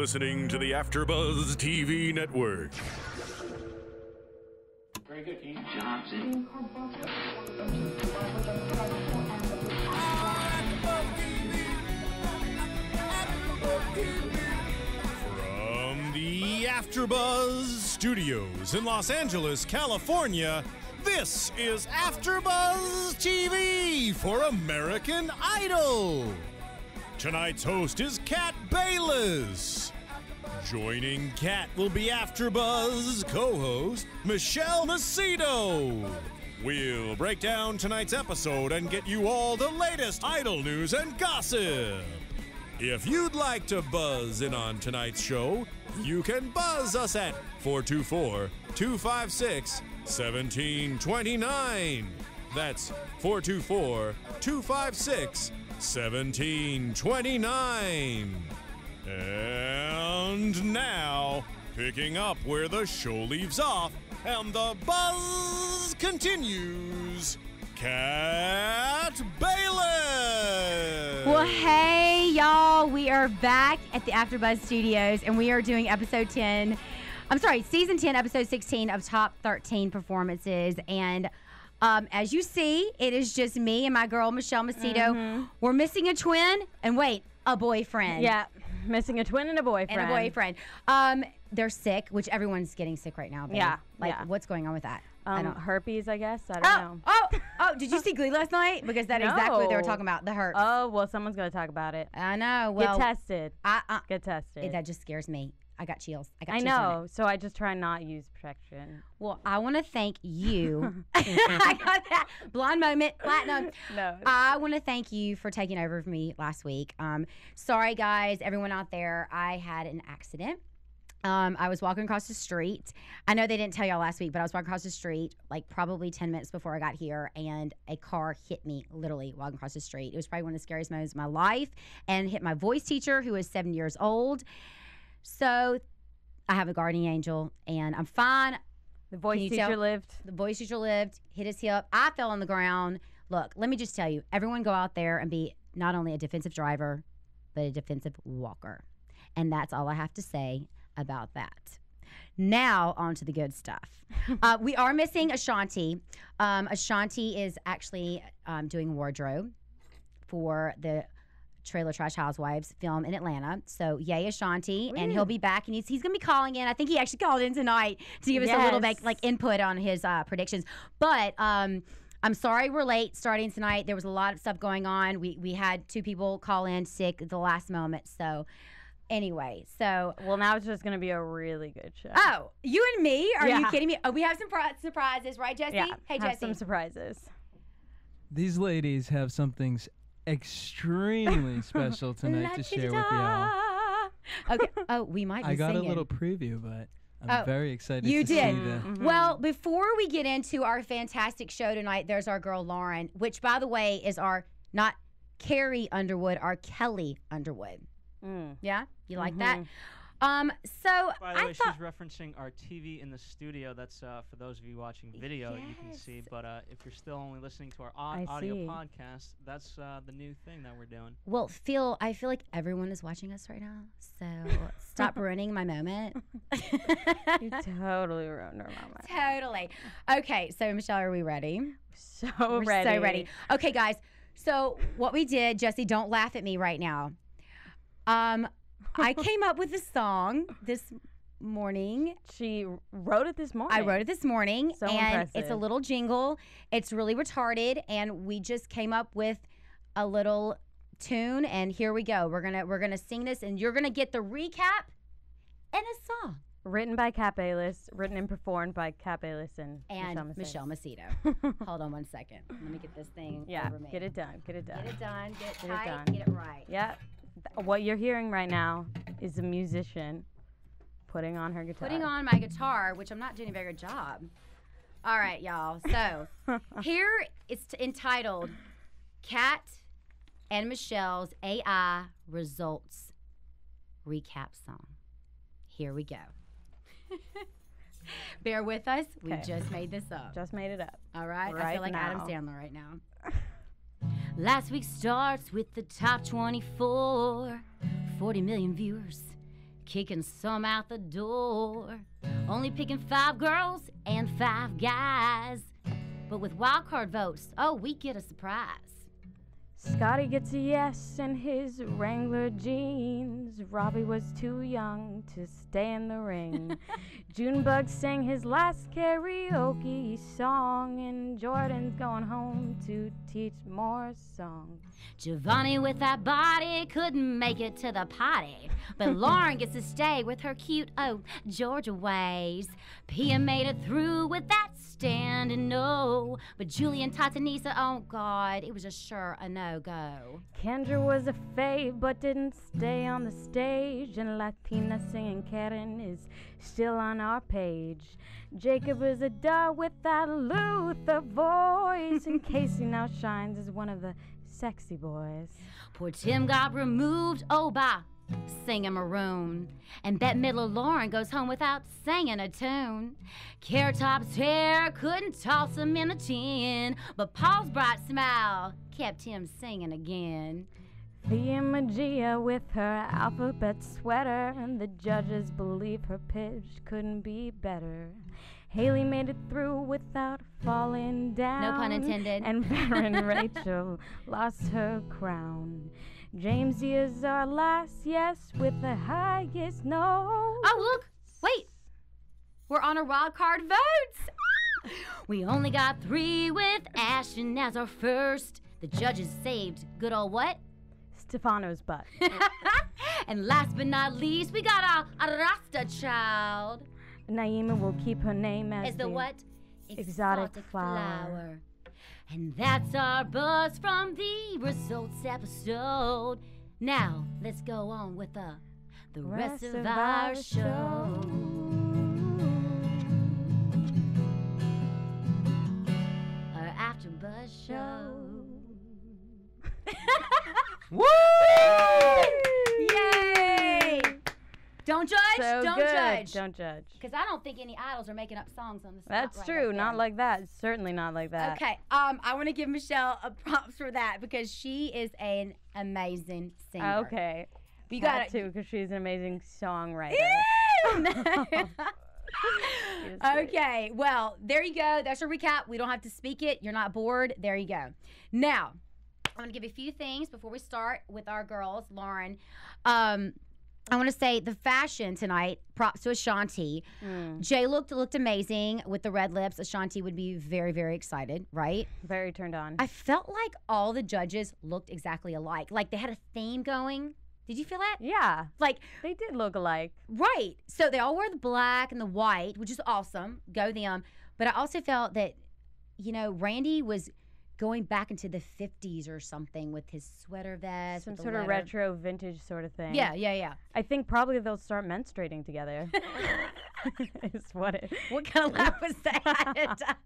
listening to the AFTERBUZZ TV Network. Very good, Keith Johnson. From the AFTERBUZZ Studios in Los Angeles, California, this is AFTERBUZZ TV for American Idol. Tonight's host is Kat Bailess. Joining Kat will be AFTERBUZZ co-host Michelle Macedo. We'll break down tonight's episode and get you all the latest Idol news and gossip. If you'd like to buzz in on tonight's show, you can buzz us at 424-256-1729. That's 424-256-1729. And now, picking up where the show leaves off and the buzz continues, Kat Bailess! Well, hey, y'all. We are back at the AFTERBUZZ Studios, and we are doing season 10, episode 16 of Top 13 Performances. And as you see, it is just me and my girl, Michelle Macedo. Mm-hmm. We're missing a twin, and wait, a boyfriend. Yeah, missing a twin and a boyfriend. They're sick, which everyone's getting sick right now, babe. Yeah. What's going on with that? Herpes, I guess. I don't know. Oh, did you see Glee last night? Because that's exactly what they were talking about, the herpes. Oh, well, someo's going to talk about it. I know. Well, get tested. Get tested. That just scares me. I got chills. I know, so I just try not to use protection. Well, I want to thank you. I got that blonde moment, platinum. No. I want to thank you for taking over for me last week. Sorry, guys, everyone out there. I had an accident. I was walking across the street. I know they didn't tell y'all last week, but I was walking across the street like probably 10 minutes before I got here, and a car hit me literally walking across the street. It was probably one of the scariest moments of my life, and hit my voice teacher, who is 7 years old. So I have a guardian angel, and I'm fine. The voice teacher lived. The voice teacher lived, hit his hip. I fell on the ground. Look, let me just tell you, everyone go out there and be not only a defensive driver, but a defensive walker. And that's all I have to say about that. Now, on to the good stuff. We are missing Ashanti. Ashanti is actually doing wardrobe for the Trailer Trash Housewives film in Atlanta. So, yay, Ashanti. And he'll be back, and he's going to be calling in. I think he actually called in tonight to give us a little bit, input on his predictions. But I'm sorry we're late starting tonight. There was a lot of stuff going on. We had 2 people call in sick at the last moment. So, anyway, well, now it's just going to be a really good show. Oh, you and me? Are you kidding me? Oh, we have some surprises, right, Jesse? Yeah, hey, have Jesse. some surprises. These ladies have something extremely special tonight to share with y'all. Okay. Oh, we might be I got singing. a little preview, but I'm very excited you to see did. the... Well, before we get into our fantastic show tonight, there's our girl Lauren, which, by the way, is our, not Carrie Underwood, our Kelly Underwood. Yeah? You like that? So by the way, she's referencing our TV in the studio. That's for those of you watching video, you can see. But if you're still only listening to our audio podcast, that's the new thing that we're doing. Well, I feel like everyone is watching us right now. So stop ruining my moment. You totally ruined our moment. Totally. Okay, so Michelle, are we ready? We're ready. So ready. Okay, guys. So what we did, Jesse, don't laugh at me right now. I came up with a song this morning. She wrote it this morning. I wrote it this morning. So and impressive. It's a little jingle. It's really retarded, and we just came up with a little tune, and here we go. We're gonna sing this, and you're gonna get the recap and a song. Written by Kat Bailess, written and performed by Kat Bailess and Michelle Macedo. Hold on one second. Let me get this thing over me. Get it done. Get it Get it done. Get it tight. Get it right. Yeah. What you're hearing right now is a musician putting on her guitar. Putting on my guitar, which I'm not doing a very good job. All right, y'all. So here it's entitled Kat and Michelle's AI Results Recap Song. Here we go. Bear with us. We just made this up. Just made it up. All right? Right I feel like now. Adam Sandler right now. Last week starts with the top 24. 40 million viewers. kicking some out the door. Only picking 5 girls and 5 guys. But with wildcard votes, oh, we get a surprise. Scotty gets a yes in his Wrangler jeans. Robbie was too young to stay in the ring. Junebug sang his last karaoke song, and Jordan's going home to teach more songs. Giovanni with that body couldn't make it to the party, but Lauren gets to stay with her cute, Georgia ways. Pia made it through with that stand and no, but Julie and Tatanisa, oh God, it was a sure a no-go. Kendra was a fave but didn't stay on the stage, and Latina singing Karen is still on our page. Jacob is a duh with that Luther voice, and Casey now shines as one of the sexy boys. Poor Tim got removed, by singing Maroon. And Bette Midler Lauren goes home without singing a tune. Carrot Top's hair couldn't toss him in a tin, but Paul's bright smile kept him singing again. Thea Magia with her alphabet sweater, and the judges believe her pitch couldn't be better. Haley made it through without falling down. No pun intended. And Baron Rachel lost her crown. Jamesy is our last yes with the highest no. Oh, look. Wait. We're on our wild card votes. We only got 3 with Ashton as our first. The judges saved good old what? Stefano's butt. And last but not least, we got our Rasta child. Naima will keep her name as the what? Exotic flower. And that's our buzz from the results episode. Now, let's go on with the rest of our show. Our AfterBuzz show. Woo! Yay! Don't judge. So don't good. judge. Don't judge. Because I don't think any idols are making up songs on the spot. That's right true. like Not that. like that. Certainly not like that. Okay. I want to give Michelle a props for that because she is an amazing singer. Okay. You Got got to because she's an amazing songwriter. Okay. Well, there you go. That's your recap. We don't have to speak it. You're not bored. There you go. Now, I'm going to give you a few things before we start with our girls, Lauren. I want to say the fashion tonight, props to Ashanti. Jay looked amazing with the red lips. Ashanti would be very, very excited, right? Very turned on. I felt like all the judges looked exactly alike. Like they had a theme going. Did you feel that? Yeah. Like They did look alike. right. So they all wear the black and the white, which is awesome. Go them. But I also felt that, Randy was going back into the 50s or something with his sweater vest. Some with the sort of letter. retro vintage sort of thing. Yeah. I think probably they'll start menstruating together. Is what it. What kind of laugh was that?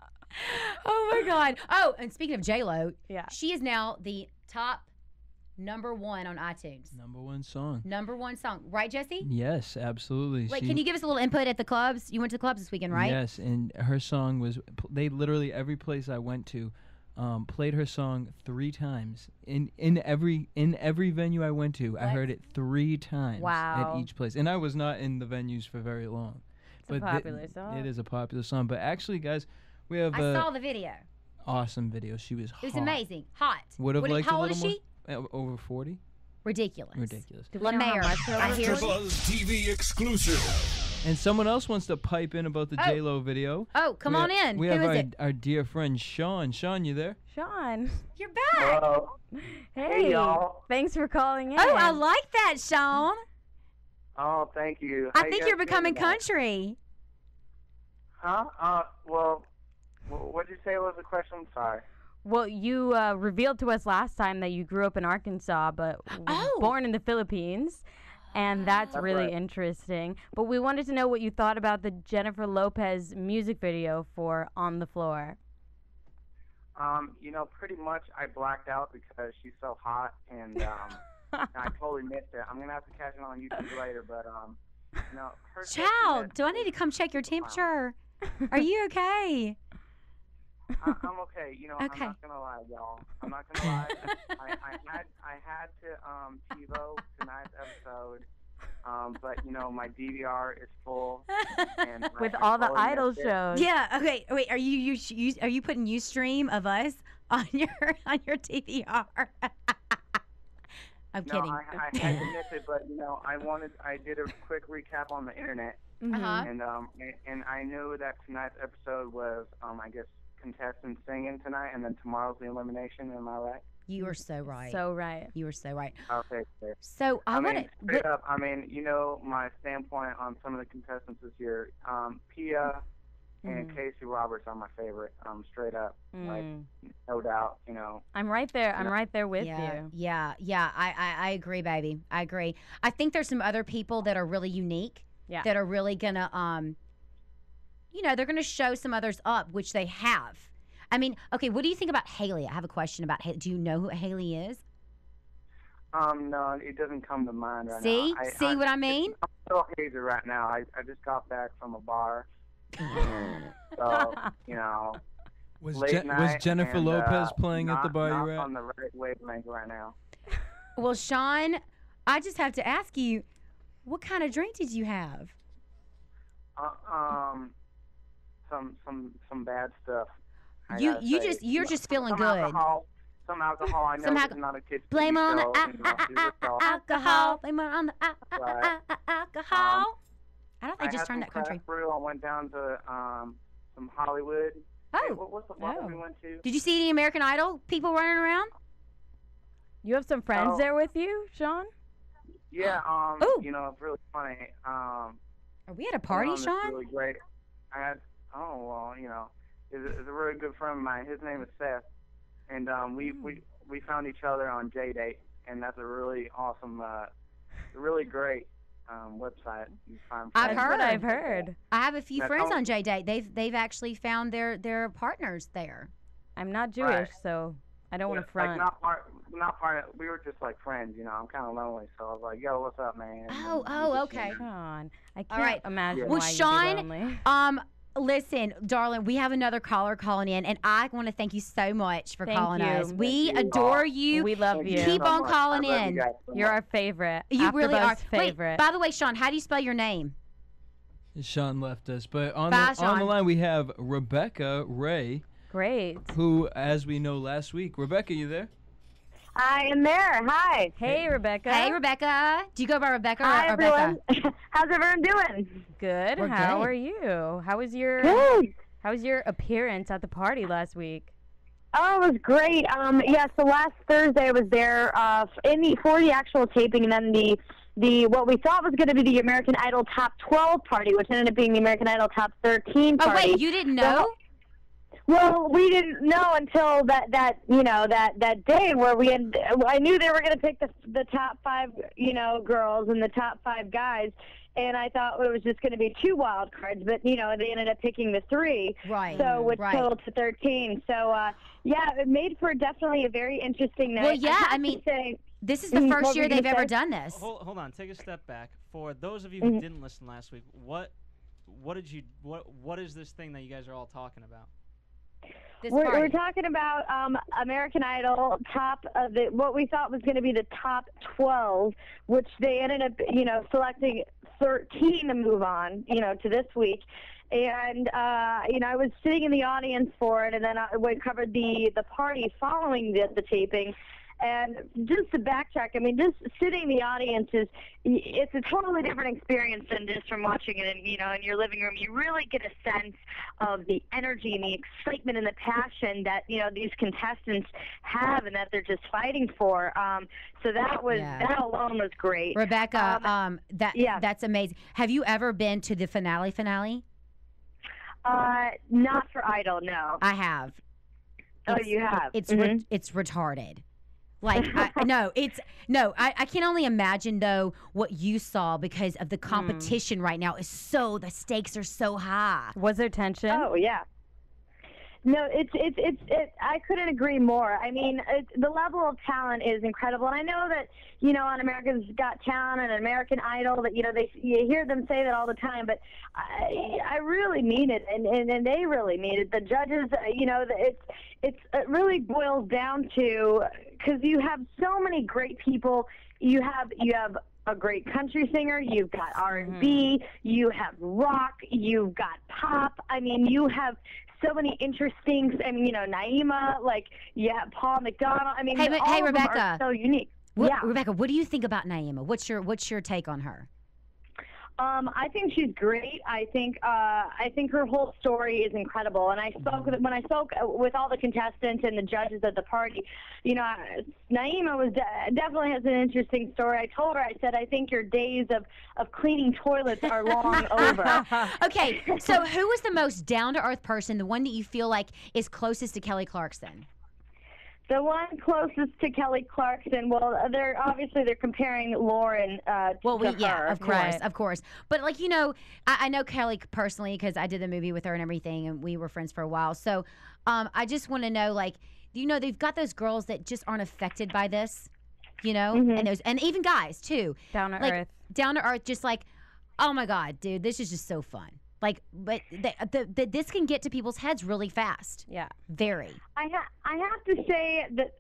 Oh my God. Oh, and speaking of J-Lo, Yeah. she is now the top #1 on iTunes. #1 song. #1 song. Right, Jesse? Yes, absolutely. Wait, can you give us a little input at the clubs? You went to the clubs this weekend, right? Yes, and her song was. They literally every place I went to, played her song 3 times. In every venue I went to, I What? heard it 3 times Wow. at each place. And I was not in the venues for very long. It's a popular song. It is a popular song. But actually, guys, we have I saw the video. awesome video. She was It was hot. amazing. Hot. Would have liked how a old little is she? more. Over 40. Ridiculous. Ridiculous. Do we know how Lemaire. much I hear AfterBuzz TV exclusive. And someone else wants to pipe in about the Oh. J-Lo video. Oh, come We on ha- in. We Who have is it? our dear friend Sean. Sean, you there? Sean. You're back. Hey. y'all. Thanks for calling in. Oh, I like that, Sean. Oh, thank you. I think you're becoming country. country. Huh? Well, what did you say was the question? I'm sorry. Well, you revealed to us last time that you grew up in Arkansas, but Oh. born in the Philippines. And that's That's really right. interesting. But we wanted to know what you thought about the Jennifer Lopez music video for On the Floor. Pretty much I blacked out because she's so hot, and I totally missed it. I'm gonna have to catch it on YouTube later, but her Child, do I need to come check your temperature? Are you okay? I'm okay. Okay. I'm not gonna lie, y'all. I'm not gonna lie. I had to TiVo tonight's episode. but my DVR is full. And With all the Idol shows. Yeah. Okay. Wait. Are you putting Ustream of us on your DVR? I'm No, kidding. I had to miss it, but I did a quick recap on the internet, Uh-huh. and I knew that tonight's episode was I guess contestants singing tonight, and then tomorrow's the elimination. Am I right? You are so right. So right. You were so right. Okay. Fair. So I want straight up. My standpoint on some of the contestants this year, Pia and Casey Roberts are my favorite. Straight up, like no doubt. I'm right there. I'm right there with you. Yeah. I agree, baby. I agree. I think there's some other people that are really unique. Yeah. That are really gonna they're gonna show some others up, which they have. I mean, okay, what do you think about Haley? I have a question about Haley. Do you know who Haley is? No, it doesn't come to mind right See? now. See what I mean? I'm so hazy right now. I just got back from a bar. So, Was Jennifer Lopez playing at the bar you were at? On the right wavelength right now. Well, Sean, I just have to ask you, what kind of drink did you have? Some bad stuff. You're just feeling good. Some alcohol. I know it's not a kid's blame TV on the show, alcohol. Blame on the alcohol. I don't think I just turned that country. Brew. I went down to some Hollywood. Oh. Hey, what's the bar we went to? Did you see any American Idol people running around? You have some friends there with you, Sean? Yeah. It's really funny. Are we at a party, Sean? It's really great. Is a really good friend of mine. His name is Seth, and we found each other on J-Date, and that's a really awesome, really great website. You find I've I've heard. I have a few friends on J-Date. They've actually found their partners there. I'm not Jewish, so I don't want to front. Like not part. We were just like friends, I'm kind of lonely, so I was like, "Yo, what's up, man?" Oh, okay. Sean, I can't imagine Well, why Sean, you'd be lonely. Listen, darling, we have another caller calling in, and I want to thank you so much for calling us. We adore you. We love you. Keep on calling in. You're our favorite. You really are. Favorite. Wait, by the way, Sean, how do you spell your name? Sean left us, but on the line we have Rebecca Ray. Great. Who, as we know last week, Rebecca, you there? I am there. Hi. Hey, Rebecca. Hey, Rebecca. Do you go by Rebecca Hi, or everyone. Rebecca? How's everyone doing? Good. How are you? How was your appearance at the party last week? Oh, it was great. So last Thursday I was there for the actual taping, and then the what we thought was going to be the American Idol Top 12 party, which ended up being the American Idol Top 13 party. Oh, wait, you didn't know? Well, we didn't know until that day where I knew they were going to pick the top 5 girls and the top 5 guys, and I thought it was just going to be 2 wild cards, but they ended up picking the 3, right? So which totaled to 13. So it made for definitely a very interesting night. Well, yeah, this is the first year they've ever done this. Hold on, take a step back. For those of you who didn't listen last week, what is this thing that you guys are all talking about? We're talking about American Idol what we thought was going to be the top 12, which they ended up, selecting 13 to move on, to this week. And, I was sitting in the audience for it, and then we covered the party following the taping. And just to backtrack, just sitting in the audience it's a totally different experience than just from watching it in your living room. You really get a sense of the energy and the excitement and the passion that, these contestants have and that they're just fighting for. So that alone was great. Rebecca, that's amazing. Have you ever been to the finale? Not for Idol, no. I have. You have? It's retarded. Like, I can only imagine, though, what you saw because of the competition right now the stakes are so high. Was there tension? Oh, yeah. No, I couldn't agree more. The level of talent is incredible. And I know that, on America's Got Talent and American Idol that, you hear them say that all the time, but I really mean it. And they really mean it. The judges, it really boils down to, because you have so many great people. You have a great country singer, you've got R&B, you have rock, you've got pop. I mean, you have so many interesting. I mean, you know, Naima, like Paul McDonald. I mean, all of Rebecca, them are so unique. Rebecca, what do you think about Naima? What's your take on her? I think she's great. I think her whole story is incredible. And when I spoke with all the contestants and the judges at the party, you know, Naima definitely has an interesting story. I told her, I said, I think your days of cleaning toilets are long over. Okay, so who was the most down-to-earth person, the one that you feel like is closest to Kelly Clarkson? The one closest to Kelly Clarkson, well, they're comparing Lauren to her. Yeah, of course. But, like, you know, I know Kelly personally because I did the movie with her and everything, and we were friends for a while. So I just want to know, like, you know, they've got those girls that just aren't affected by this, you know, and even guys, too. Down to earth. Down to earth, just like, oh, my God, dude, this is just so fun. Like, but this can get to people's heads really fast. Yeah. Very. I have to say that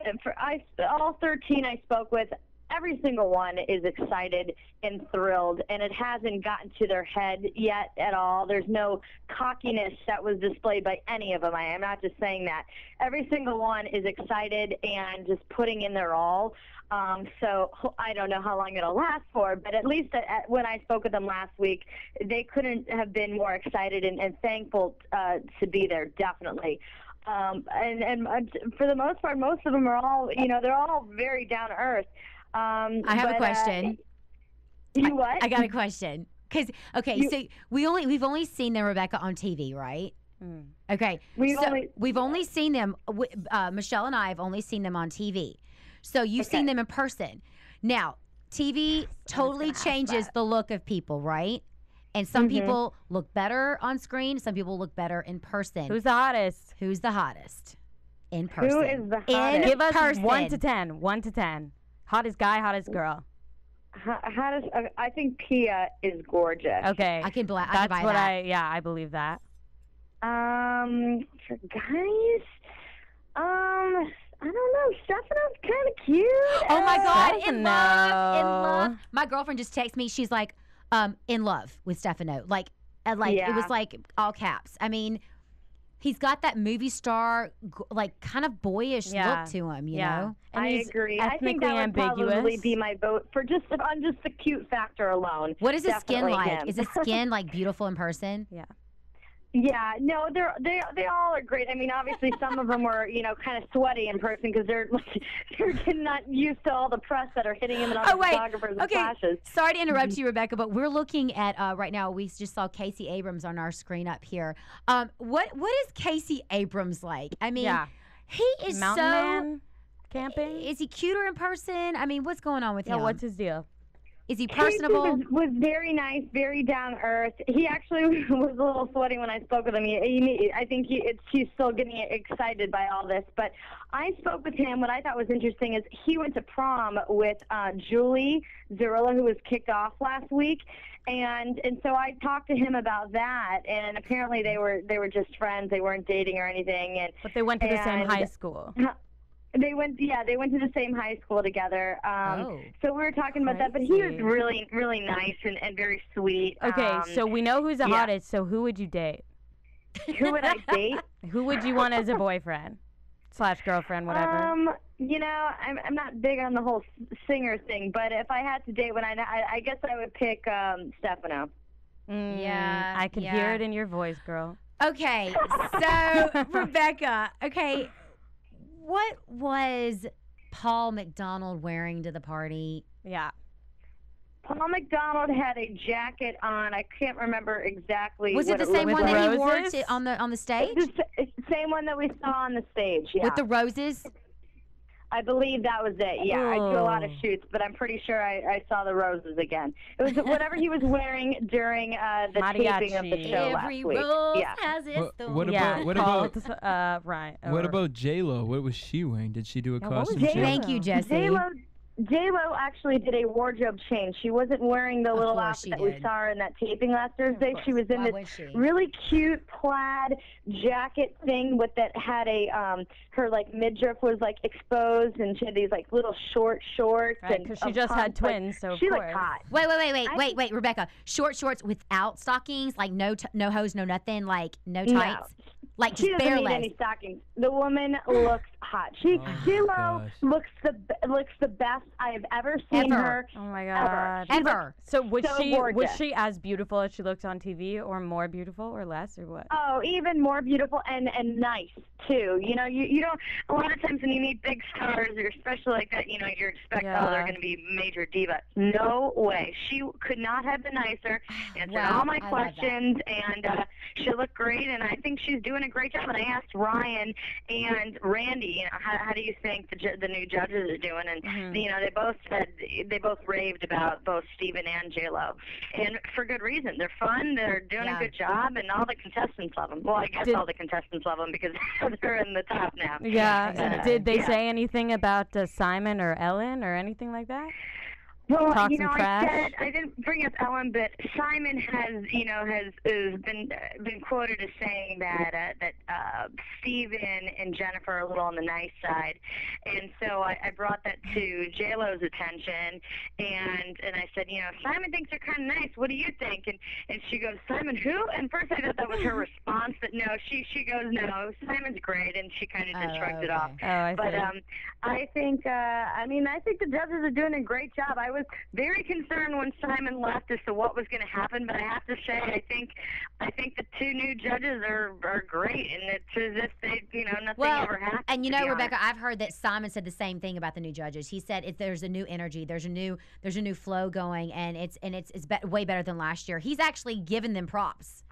all 13 I spoke with, every single one is excited and thrilled, and it hasn't gotten to their head yet at all. There's no cockiness that was displayed by any of them. I am not just saying that. Every single one is excited and just putting in their all. So I don't know how long it'll last for, but at least when I spoke with them last week, they couldn't have been more excited and thankful to be there, definitely. And for the most part, most of them are all, you know, they're all very down to earth. I have a question. What? I got a question. So we've only seen them, Rebecca, on TV, right? Mm. Okay. We've only seen them. Michelle and I have only seen them on TV. So you've seen them in person. Now, TV totally changes the look of people, right? And some people look better on screen. Some people look better in person. Who's the hottest? Who's the hottest in person? Who is the hottest? Give us 1 to 10. 1 to 10. Hottest guy, hottest girl. Hottest. I think Pia is gorgeous. Okay. I can buy That's what that. I believe that. For guys, I don't know. Stefano's kind of cute. Oh my God, in love. My girlfriend just texted me. She's like, in love with Stefano. Like it was like all caps. I mean, he's got that movie star, like kind of boyish look to him. You know. And I agree. I think that would probably be my vote for just the cute factor alone. What is his skin like? Him. Is his skin like beautiful in person? Yeah. Yeah, no, they all are great. I mean, obviously some of them were, you know, kind of sweaty in person because they're not used to all the press that are hitting them and all the photographers and flashes. Sorry to interrupt you, Rebecca, but we're looking at right now. We just saw Casey Abrams on our screen up here. What is Casey Abrams like? I mean, he is Mountain man camping. Is he cuter in person? I mean, what's going on with him? What's his deal? Is he personable? He was very nice, very down to earth. He actually was a little sweaty when I spoke with him. I think he's still getting excited by all this. But I spoke with him. What I thought was interesting is he went to prom with Julie Zarilla, who was kicked off last week. And so I talked to him about that, and apparently they were just friends. They weren't dating or anything. But they went to the same high school. They went to the same high school together. So we were talking about that, but he was really, really nice and very sweet. Okay, so we know who's the hottest, so who would you date? Who would I date? Who would you want as a boyfriend / girlfriend, whatever? You know, I'm not big on the whole singer thing, but if I had to date one, I guess I would pick Stefano. Yeah. I can hear it in your voice, girl. Okay, so Rebecca, what was Paul McDonald wearing to the party? Yeah. Paul McDonald had a jacket on. I can't remember exactly. Was it the same one that he wore on the stage? It's the same one that we saw on the stage. Yeah. With the roses? I believe that was it. Yeah, I do a lot of shoots, but I'm pretty sure I saw the roses again. It was whatever he was wearing during the taping of the show last week. Every rose has its thorn. What about J-Lo? What was she wearing? Did she do a costume change? Thank you, Jesse. J-Lo actually did a wardrobe change. She wasn't wearing the little outfit that we saw her in that taping last Thursday. She was in this really cute plaid jacket thing with that had a her like midriff was like exposed, and she had these like little short shorts. Right, because she just had twins, so she looked hot. Wait, Rebecca. Short shorts without stockings, like no hose, no nothing, like no tights. No. Like she just doesn't bare need legs. any stockings. The woman looks hot. J-Lo looks the best I have ever seen her. Oh my God. Ever. So was she as beautiful as she looks on TV, or more beautiful, or less, or what? Oh, even more beautiful and nice too. You know, you don't. A lot of times when you meet big stars, or especially like that, you know, you expect they're going to be major diva. No way. She could not have been nicer. Answered all my questions, and she looked great. And I think she's doing a great job. And I asked Ryan and Randy, you know, how do you think the new judges are doing? And you know, they both raved about both Steven and J-Lo, and for good reason. They're fun. They're doing a good job, and all the contestants love them. Well, I guess all the contestants love them because they're in the top now. Yeah. Did they say anything about Simon or Ellen or anything like that? Well, Talk you some know, trash. I didn't bring up Ellen, but Simon has been quoted as saying that Steven and Jennifer are a little on the nice side, and so I brought that to J-Lo's attention, and I said, you know, Simon thinks they're kind of nice. What do you think? And she goes, Simon who? And first I thought that was her response, but no, she goes, no, Simon's great, and she kind of just shrugged it off. Oh, I see. But I think the judges are doing a great job. I was very concerned when Simon left as to what was going to happen, but I have to say I think the two new judges are great, and it's as if nothing ever happened. And you know, Rebecca, I've heard that Simon said the same thing about the new judges. He said there's a new energy, there's a new flow going, and it's way better than last year. He's actually given them props.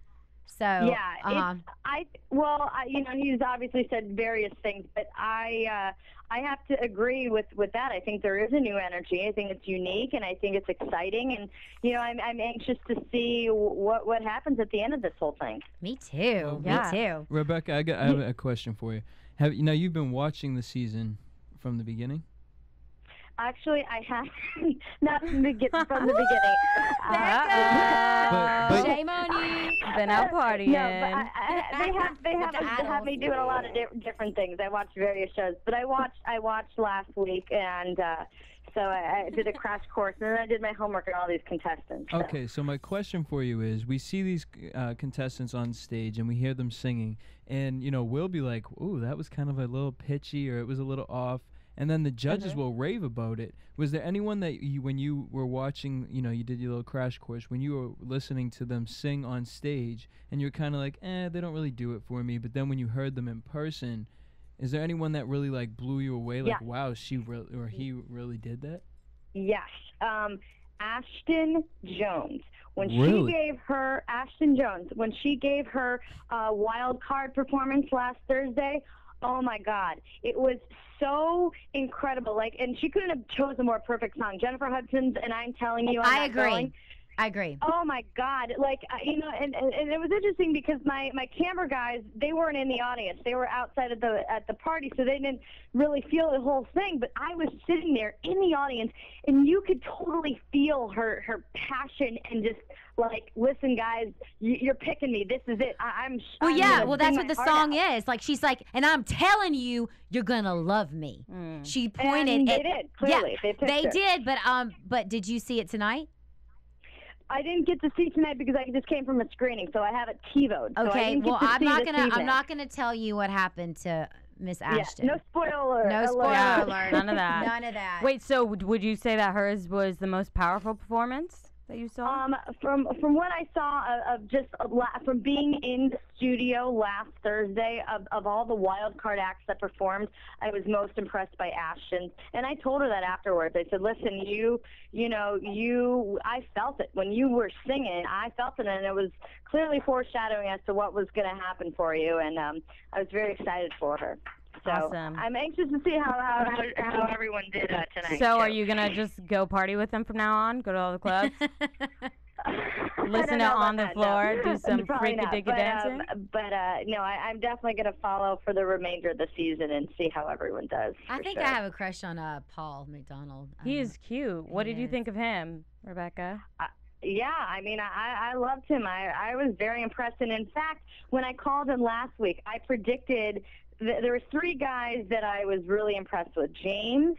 So yeah, he's obviously said various things, but I have to agree with that. I think there is a new energy. I think it's unique, and I think it's exciting, and you know, I'm anxious to see what happens at the end of this whole thing. Me too. Me too. Rebecca, I have a question for you. You've been watching the season from the beginning? Actually, I haven't. Not from the beginning. Shame on you. Been out partying. No, but they have me doing a lot of different things. I watch various shows, but I watched last week, and so I did a crash course, and then I did my homework on all these contestants. So. Okay, so my question for you is: we see these contestants on stage, and we hear them singing, and you know, we'll be like, "Ooh, that was kind of a little pitchy, or it was a little off." And then the judges will rave about it. Was there anyone that when you were watching, you know, you did your little crash course, when you were listening to them sing on stage, and you're kind of like, they don't really do it for me. But then when you heard them in person, is there anyone that really like blew you away? Like, wow, he really did that? Yes. Ashton Jones. When really? she gave her wild card performance last Thursday, oh my God, it was so incredible. Like, and she couldn't have chosen a more perfect song. Jennifer Hudson's "And I'm Telling You." I agree. Oh my God! Like, you know, and it was interesting because my camera guys, they weren't in the audience. They were outside at the party, so they didn't really feel the whole thing. But I was sitting there in the audience, and you could totally feel her passion and just like, listen, guys, you're picking me. This is it. Well, that's what the song is. Like, she's like, and I'm telling you, you're gonna love me. She pointed. And they did. Clearly, they did. But did you see it tonight? I didn't get to see tonight because I just came from a screening, so I have it TiVo'd. Okay, well, I'm not gonna tell you what happened to Miss Ashton. Yeah, no spoiler. No spoiler alert. None of that. None of that. Wait, so would you say that hers was the most powerful performance that you saw? From what I saw from being in the studio last Thursday, of all the wild card acts that performed, I was most impressed by Ashton. And I told her that afterwards. I said, listen, I felt it when you were singing. I felt it, and it was clearly foreshadowing as to what was going to happen for you. And I was very excited for her. So awesome. I'm anxious to see how everyone did tonight. So are you going to just go party with them from now on? Go to all the clubs? Listen to On the Floor, do some freaky-dicky dancing? No, I'm definitely going to follow for the remainder of the season and see how everyone does. I think I have a crush on Paul McDonald. He is cute. What did you think of him, Rebecca? Yeah, I mean, I loved him. I was very impressed. And in fact, when I called him last week, I predicted there were 3 guys that I was really impressed with: James,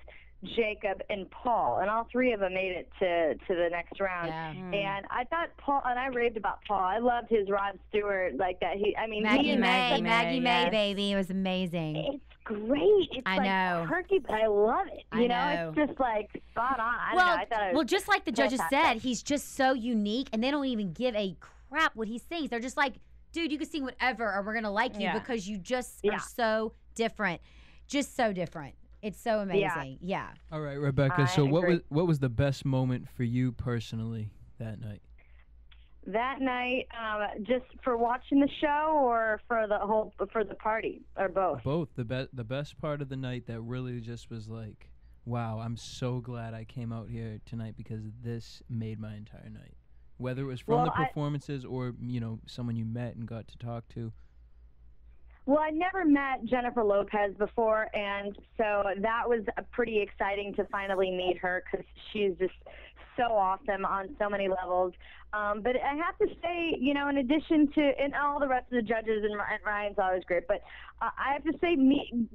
Jacob, and Paul, and all 3 of them made it to the next round. Yeah. And I thought Paul, and I raved about Paul. I loved his Rod Stewart, like that. Maggie May, baby, it was amazing. It's great. It's I know. Quirky, but I love it. You know, it's just like spot on. I don't know. I thought it was just like the judges said, he's just so unique, and they don't even give a crap what he sings. They're just like, dude, you can sing whatever, or we're gonna like you because you just are so different, just so different. It's so amazing. Yeah. All right, Rebecca. So what was the best moment for you personally that night? That night, just for watching the show, or for the party, or both? Both. The best part of the night that really just was like, wow, I'm so glad I came out here tonight because this made my entire night. Whether it was from the performances or, someone you met and got to talk to. Well, I never met Jennifer Lopez before, and so that was pretty exciting to finally meet her because she's just so awesome on so many levels. But I have to say, in addition to, and all the rest of the judges, and Ryan's always great, but I have to say,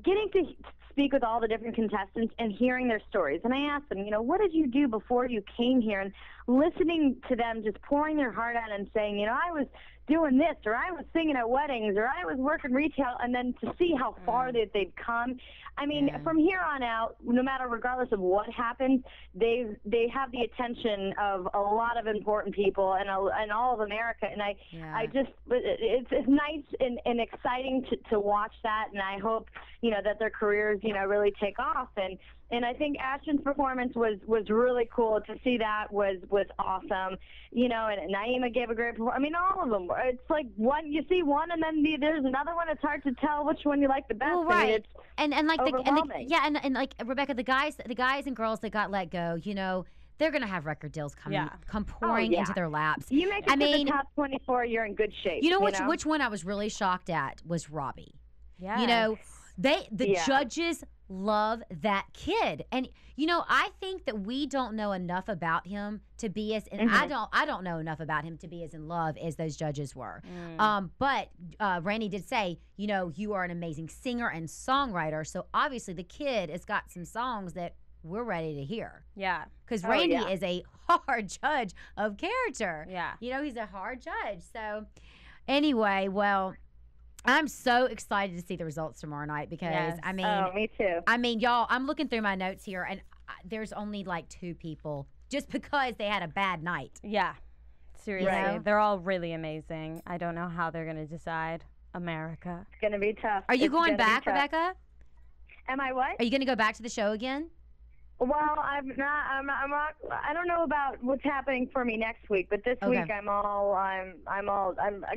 getting to speak with all the different contestants and hearing their stories. And I asked them, what did you do before you came here? And listening to them just pouring their heart out and saying, I was doing this, or I was singing at weddings, or I was working retail, and then to see how far that they've come. I mean, from here on out, no matter, regardless of what happens, they have the attention of a lot of important people and all of America. And I just, it's nice and exciting to watch that. And I hope, that their careers, really take off. And I think Ashton's performance was really cool. To see that was awesome. And Naima gave a great performance. I mean, all of them. It's like you see one, and then there's another one. It's hard to tell which one you like the best. Well, right. I mean, it's and like Rebecca, the guys and girls that got let go, they're gonna have record deals come pouring into their laps. You make it to the top 24, you're in good shape. Which one I was really shocked at was Robbie. Yeah. The judges love that kid, and I think that we don't know enough about him to be as, and I don't know enough about him to be as in love as those judges were. But Randy did say, you are an amazing singer and songwriter, so obviously the kid has got some songs that we're ready to hear. Yeah. Because Randy is a hard judge of character. Yeah. He's a hard judge. So anyway, well, I'm so excited to see the results tomorrow night because, I mean. Oh, me too. I mean, y'all, I'm looking through my notes here, and there's only like 2 people just because they had a bad night. Yeah. Seriously. They're all really amazing. I don't know how they're going to decide. America. It's going to be tough. Are you going back, Rebecca? Am I what? Are you going to go back to the show again? Well, I'm not. I don't know about what's happening for me next week, but this week I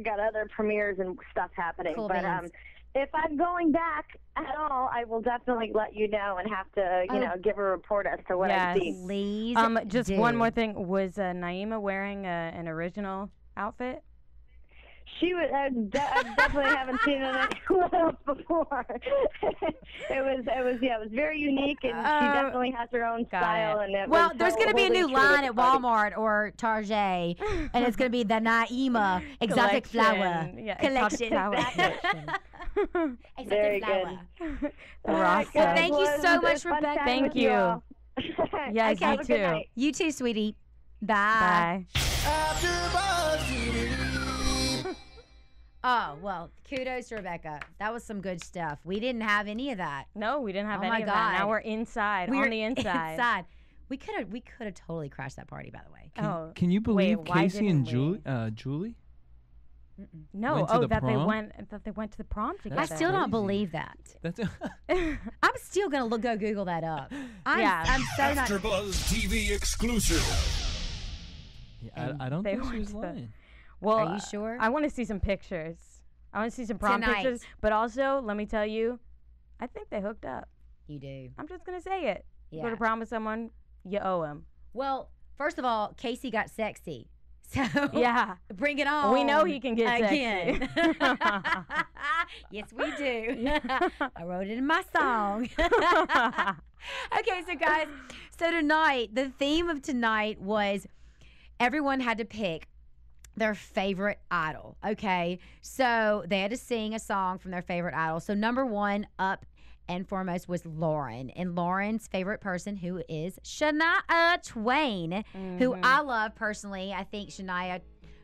got other premieres and stuff happening. Cool but beans. If I'm going back at all, I will definitely let you know and have to, give a report as to what I see. Please. Just one more thing. Was Naima wearing an original outfit? She was. I definitely haven't seen anyone else before. it was very unique, and she definitely has her own style. And there's going to be a new line at Walmart or Target, and it's going to be the Naima Exotic Flower Collection. Very flower. good. Awesome. Well, thank you so much, Rebecca. Thank you. Yes, okay, you too. You too, sweetie. Bye. Oh, well, kudos to Rebecca. That was some good stuff. We didn't have any of that. No, we didn't have any of God. that. Now we're inside, on the inside. We could have totally crashed that party, by the way. Can you believe Casey and Julie? No, that they went to the prom together. I still don't believe that. I'm still gonna go Google that up. I'm so not. AfterBuzz TV exclusive. I don't think she was lying. Well, are you sure? I want to see some pictures. I want to see some prom pictures. But also, let me tell you, I think they hooked up. You do. I'm just going to say it. Yeah. You go to prom with someone, you owe him. Well, first of all, Casey got sexy. So yeah, bring it on. We know he can get again. sexy. Yes, we do. I wrote it in my song. Okay, so guys, so tonight, the theme of tonight was everyone had to pick their favorite idol. Okay, so they had to sing a song from their favorite idol. So number one up and foremost was Lauren, and Lauren's favorite person, who is Shania Twain, who I love personally. I think Shania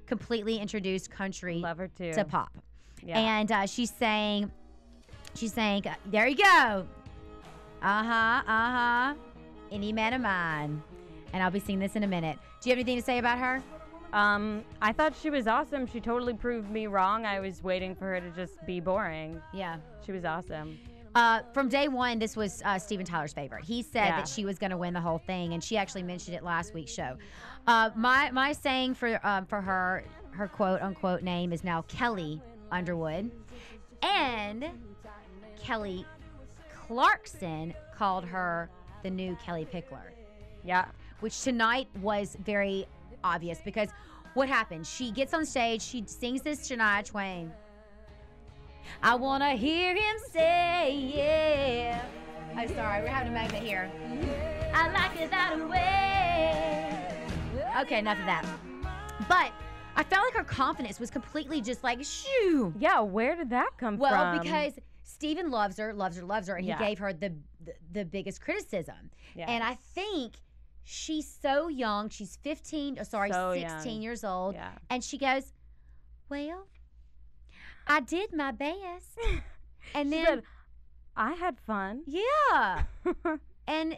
completely introduced country Love her too. to pop. Yeah. And she sang, there you go, Any Man of Mine. And I'll be singing this in a minute. Do you have anything to say about her? I thought she was awesome. She totally proved me wrong. I was waiting for her to just be boring. Yeah. She was awesome. From day one, this was Steven Tyler's favorite. He said that she was going to win the whole thing, and she actually mentioned it last week's show. My saying for her quote unquote name is now Kelly Underwood, and Kelly Clarkson called her the new Kelly Pickler. Yeah. Which tonight was very obvious, because what happened? She gets on stage, she sings this Shania Twain. I want to hear him say, yeah. Oh, sorry, we're having a moment here. I like it that way. Okay, enough of that. But I felt like her confidence was completely just like, shoo. Yeah, where did that come from? Well, because Steven loves her, and he gave her the biggest criticism. Yes. And I think she's so young. She's 16 years old. Yeah. And she goes, well, I did my best. And then said, I had fun. Yeah. And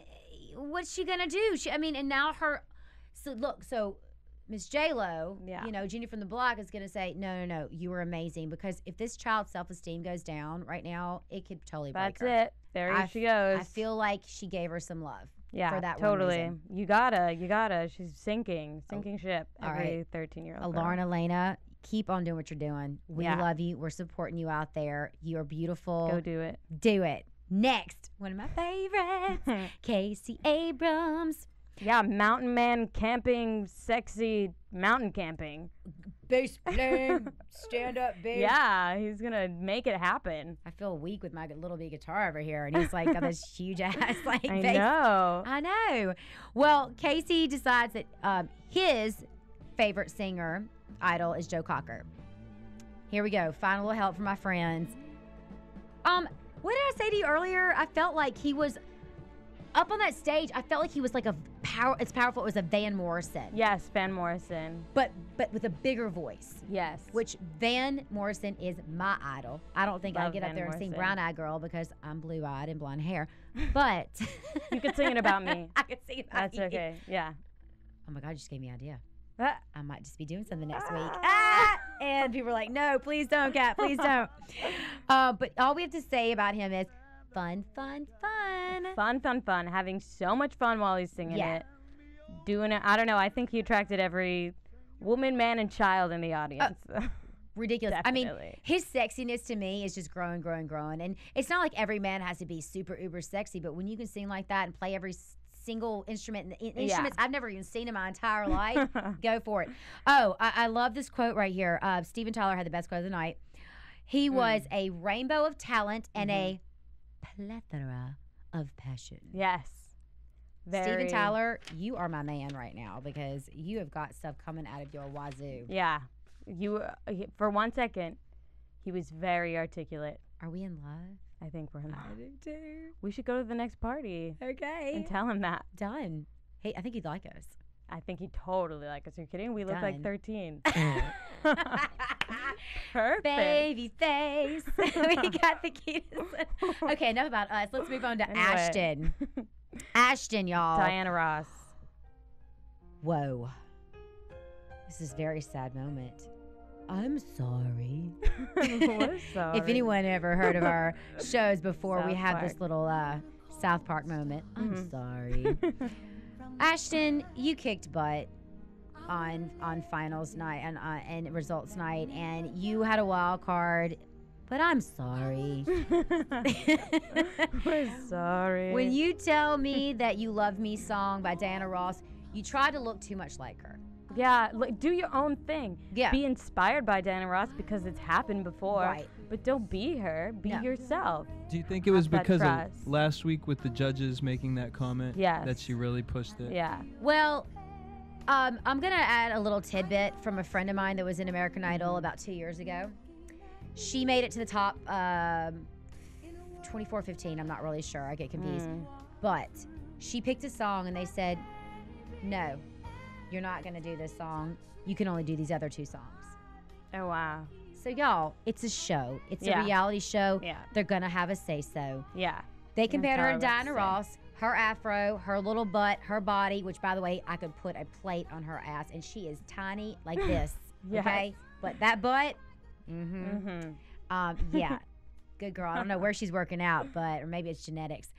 what's she gonna do? And now so Miss J-Lo, Jenny from the Block is gonna say, no, you were amazing, because if this child's self-esteem goes down right now, it could totally break her. That's it. There she goes. I feel like she gave her some love. Yeah, for that totally. One reason. You gotta. She's sinking ship. Every 13-year-old. Lauren Elena, keep on doing what you're doing. We love you. We're supporting you out there. You're beautiful. Go do it. Do it. Next, one of my favorites, Casey Abrams. Yeah, mountain man camping, sexy mountain camping. Bass playing, stand up bass. Yeah, he's gonna make it happen. I feel weak with my little big guitar over here, and he's like got this huge ass like I bass. know. I know. Well, Casey decides that his favorite singer idol is Joe Cocker. Here we go. Final little help from my friends. What did I say to you earlier? I felt like he was up on that stage. I felt like he was like as powerful as a Van Morrison. Yes, Van Morrison. But with a bigger voice. Yes. Which Van Morrison is my idol. I don't think I'd get up there and sing Brown Eyed Girl because I'm blue-eyed and blonde hair. But you could sing it about me. I could sing it about That's you. okay. Yeah. Oh my God, you just gave me an idea. Ah. I might just be doing something next week. And people were like, no, please don't, Kat, please don't. But all we have to say about him is fun, fun, fun. Fun, fun, fun. Having so much fun while he's singing it. Doing it. I don't know. I think he attracted every woman, man, and child in the audience. Ridiculous. Definitely. I mean, his sexiness to me is just growing, growing, growing. And it's not like every man has to be super uber sexy, but when you can sing like that and play every single instrument, instruments I've never even seen in my entire life, go for it. Oh, I love this quote right here. Steven Tyler had the best quote of the night. He was a rainbow of talent and a plethora of passion. Yes. Steven Tyler, you are my man right now, because you have got stuff coming out of your wazoo. Yeah. For 1 second, he was very articulate. Are we in love? I think we're in love. I do too. We should go to the next party. Okay. And tell him that. Done. Hey, I think he'd like us. I think he'd totally like us. Are you kidding? We look like 13. Perfect. Baby face. We got the cutest. Okay, enough about us. Let's move on to Ashton. Ashton, y'all. Diana Ross. Whoa. This is a very sad moment. I'm sorry. What is sorry? If anyone ever heard of our shows before, South we have Park. this little South Park moment. I'm sorry. Ashton, you kicked butt on finals night and results night, and you had a wild card, but I'm sorry. We're sorry. When you tell me that You Love Me song by Diana Ross, you try to look too much like her. Yeah, like, do your own thing. Yeah. Be inspired by Diana Ross because it's happened before. Right. But don't be her. Be yourself. Do you think it was Have that because of trust. last week with the judges making that comment Yes. that she really pushed it? Yeah. Well, I'm going to add a little tidbit from a friend of mine that was in American Idol about 2 years ago. She made it to the top 24, 15. I'm not really sure. I get confused. But she picked a song and they said, no, you're not going to do this song. You can only do these other 2 songs. Oh, wow. So, y'all, it's a show. It's Yeah. a reality show. Yeah. They're going to have a say-so. Yeah. They compared her to tell her what Diana to say. Ross, her afro, her little butt, her body, which, by the way, I could put a plate on her ass, and she is tiny like this, Yes. okay? But that butt, Mm-hmm. yeah, good girl. I don't know where she's working out, or maybe it's genetics.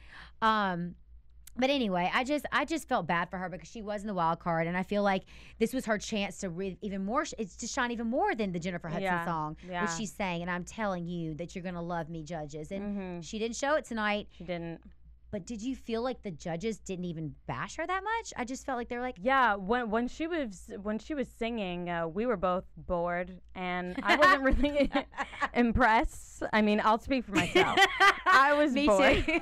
But anyway, I just felt bad for her because she was in the wild card, and I feel like this was her chance to even more. It's to shine even more than the Jennifer Hudson song, which she sang. And I'm telling you that you're gonna love me, judges. And she didn't show it tonight. She didn't. But did you feel like the judges didn't even bash her that much? I just felt like they were like, Yeah, when she was singing, we were both bored, and I wasn't really impressed. I mean, I'll speak for myself. I was Me bored too.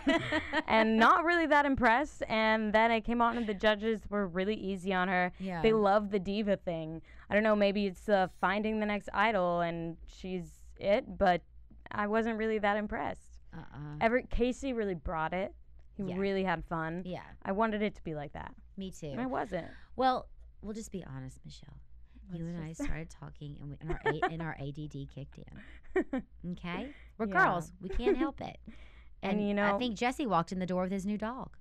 and not really that impressed. And then I came on, and the judges were really easy on her. Yeah. They love the diva thing. I don't know, maybe it's finding the next idol, and she's it. But I wasn't really that impressed. Casey really brought it. He really had fun. Yeah. I wanted it to be like that. Me too. And I wasn't. Well, we'll just be honest, Michelle. You and I started talking, and our ADD kicked in. Okay, we're girls. We can't help it. And you know, I think Jesse walked in the door with his new dog.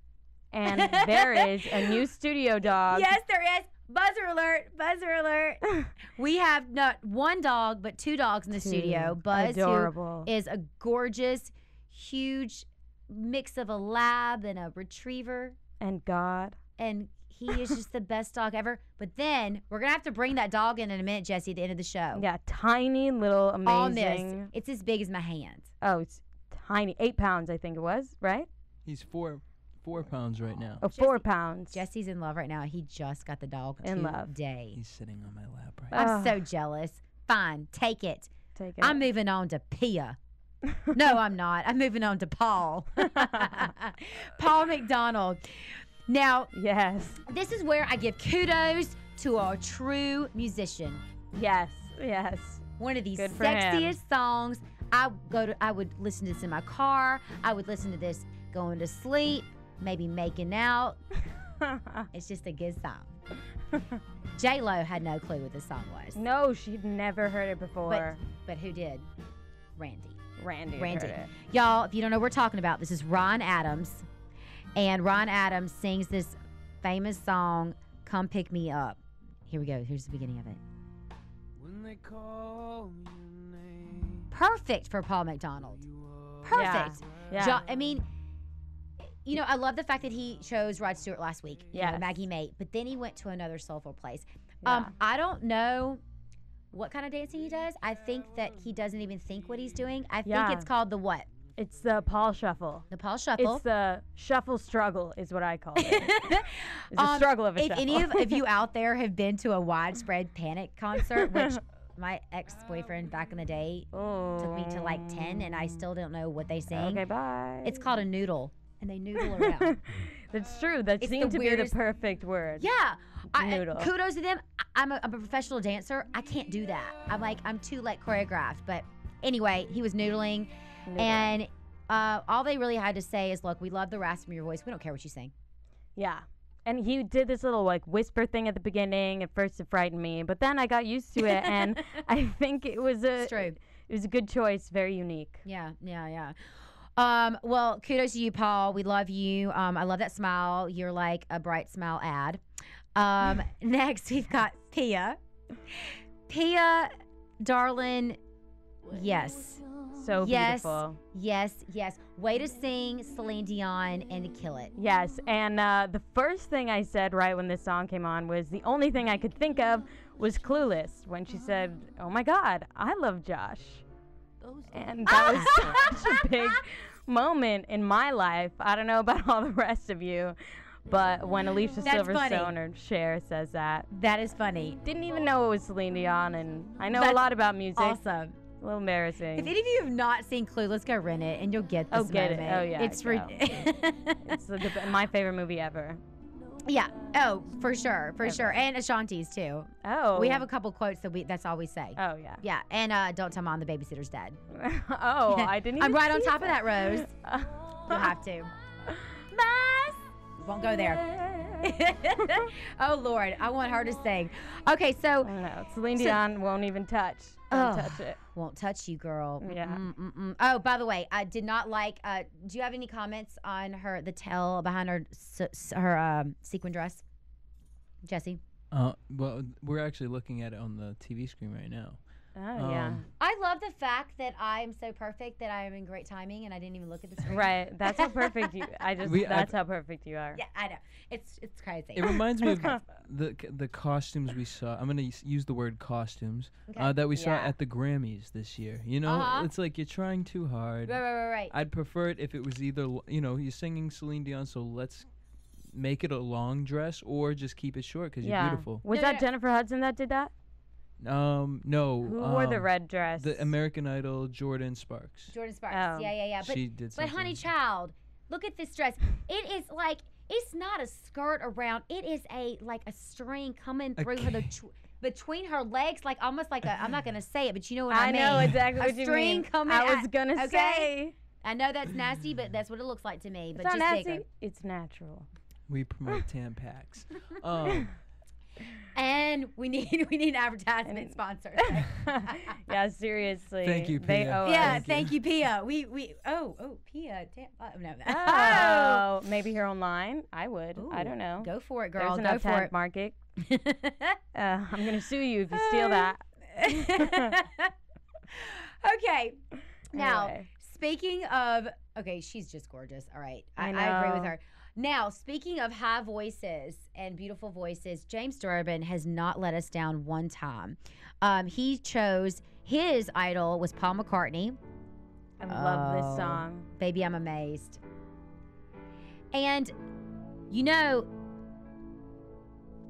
And there is a new studio dog. Yes, there is. Buzzer alert! Buzzer alert! We have not 1 dog, but 2 dogs in the studio. Buzz, adorable, who is a gorgeous, huge mix of a lab and a retriever. And God. And he is just the best dog ever. But then we're going to have to bring that dog in a minute, Jesse, at the end of the show. Yeah, tiny little amazing. Almost. It's as big as my hand. Oh, it's tiny. 8 pounds, I think it was, right? He's 4 pounds right now. Oh, 4 pounds. Jesse's in love right now. He just got the dog today. He's sitting on my lap right now. I'm so jealous. Fine, take it. Take it. I'm moving on to Pia. No, I'm not. I'm moving on to Paul. Paul McDonald. Now, yes, this is where I give kudos to a true musician. Yes, yes. One of the Good for sexiest him. songs. I would listen to this in my car. I would listen to this going to sleep, maybe making out. It's just a good song. J-Lo had no clue what this song was. No, she'd never heard it before. But who did? Randy. Randy. Randy. Heard it. Y'all, if you don't know what we're talking about, this is Ron Adams. And Ron Adams sings this famous song, Come Pick Me Up. Here we go. Here's the beginning of it. When they call your name, Perfect for Paul McDonald. Perfect. Yeah. I mean, you know, I love the fact that he chose Rod Stewart last week. You know, Maggie May. But then he went to another soulful place. Yeah. I don't know what kind of dancing he does. I think that he doesn't even think what he's doing. I think it's called the what? It's the Paul Shuffle. The Paul Shuffle. It's the shuffle struggle is what I call it. It's a struggle of a if shuffle. any of you out there have been to a Widespread Panic concert, which my ex-boyfriend back in the day took me to like 10, and I still don't know what they sing. Okay, bye. It's called a noodle, and they noodle around. That's true. That seemed to be the perfect word. Yeah. Noodle. Kudos to them. I'm a professional dancer. I can't do that. I'm too like choreographed. But anyway, he was noodling. And all they really had to say is, look, we love the rasp from your voice. We don't care what you sing. Yeah. And he did this little like whisper thing at the beginning. At first it frightened me, but then I got used to it, and I think it was a good choice, very unique. Yeah. Well, kudos to you, Paul. We love you. I love that smile. You're like a bright smile ad. Next, we've got Pia. Pia, darling, yes. So beautiful. Yes. Way to sing Celine Dion and to kill it. Yes, and the first thing I said right when this song came on was the only thing I could think of was Clueless, when she said, oh my God, I love Josh. And that was such a big moment in my life. I don't know about all the rest of you, But when Alicia That's Silverstone or Cher says that is funny. Didn't even know it was Celine Dion, and I know a lot about music. Awesome. A little embarrassing. If any of you have not seen Clueless, go rent it, and you'll get this get moment. it. Oh, yeah. It's it's my favorite movie ever. Yeah. Oh, for sure. For sure. And Ashanti's, too. Oh. We have a couple quotes that's all we say. Oh, yeah. Yeah. And don't tell Mom the babysitter's dead. Oh, I didn't even I'm right on see top of that, Rose. You'll have to. Mas! Won't go there. Oh, Lord. I want her to sing. Okay, so. No, Celine Dion won't even touch. Don't touch it. Won't touch you, girl. Yeah. Oh, by the way, I did not like. Do you have any comments on the tell behind her sequin dress, Jesse? Well, we're actually looking at it on the TV screen right now. Oh, yeah. I love the fact that I'm so perfect that I am in great timing and I didn't even look at the screen. Right. That's how perfect you. That's how perfect you are. Yeah, I know. It's crazy. It reminds me of the costumes we saw. I'm gonna use the word costumes that we saw at the Grammys this year. You know, it's like you're trying too hard. Right. I'd prefer it if it was either you're singing Celine Dion, so let's make it a long dress or just keep it short because you're beautiful. Was that Jennifer Hudson that did that? No. Who wore the red dress? The American Idol, Jordan Sparks. Jordan Sparks. Oh. Yeah. But, she did something. But honey child, look at this dress. It is like, it's not a skirt around. It is a string coming through her between her legs, like almost like a. I'm not gonna say it, but you know what I mean. I know exactly what you mean. A string coming. I was gonna say. I know that's nasty, but that's what it looks like to me. But it's just not nasty. bigger. It's natural. We promote Tampax. And we need advertisement sponsors. Yeah, seriously. Thank you, Pia. They owe us. Thank you, Pia. Pia. No. Oh, maybe here online. I would. Ooh, I don't know. Go for it, girl. There's Go enough for it. market. I'm gonna sue you if you steal that. Okay. Now, Anyway. speaking of, she's just gorgeous. All right, I agree know. with her. Now, speaking of high voices and beautiful voices, James Durbin has not let us down one time. He chose his idol was Paul McCartney. I love this song. Baby, I'm amazed. And,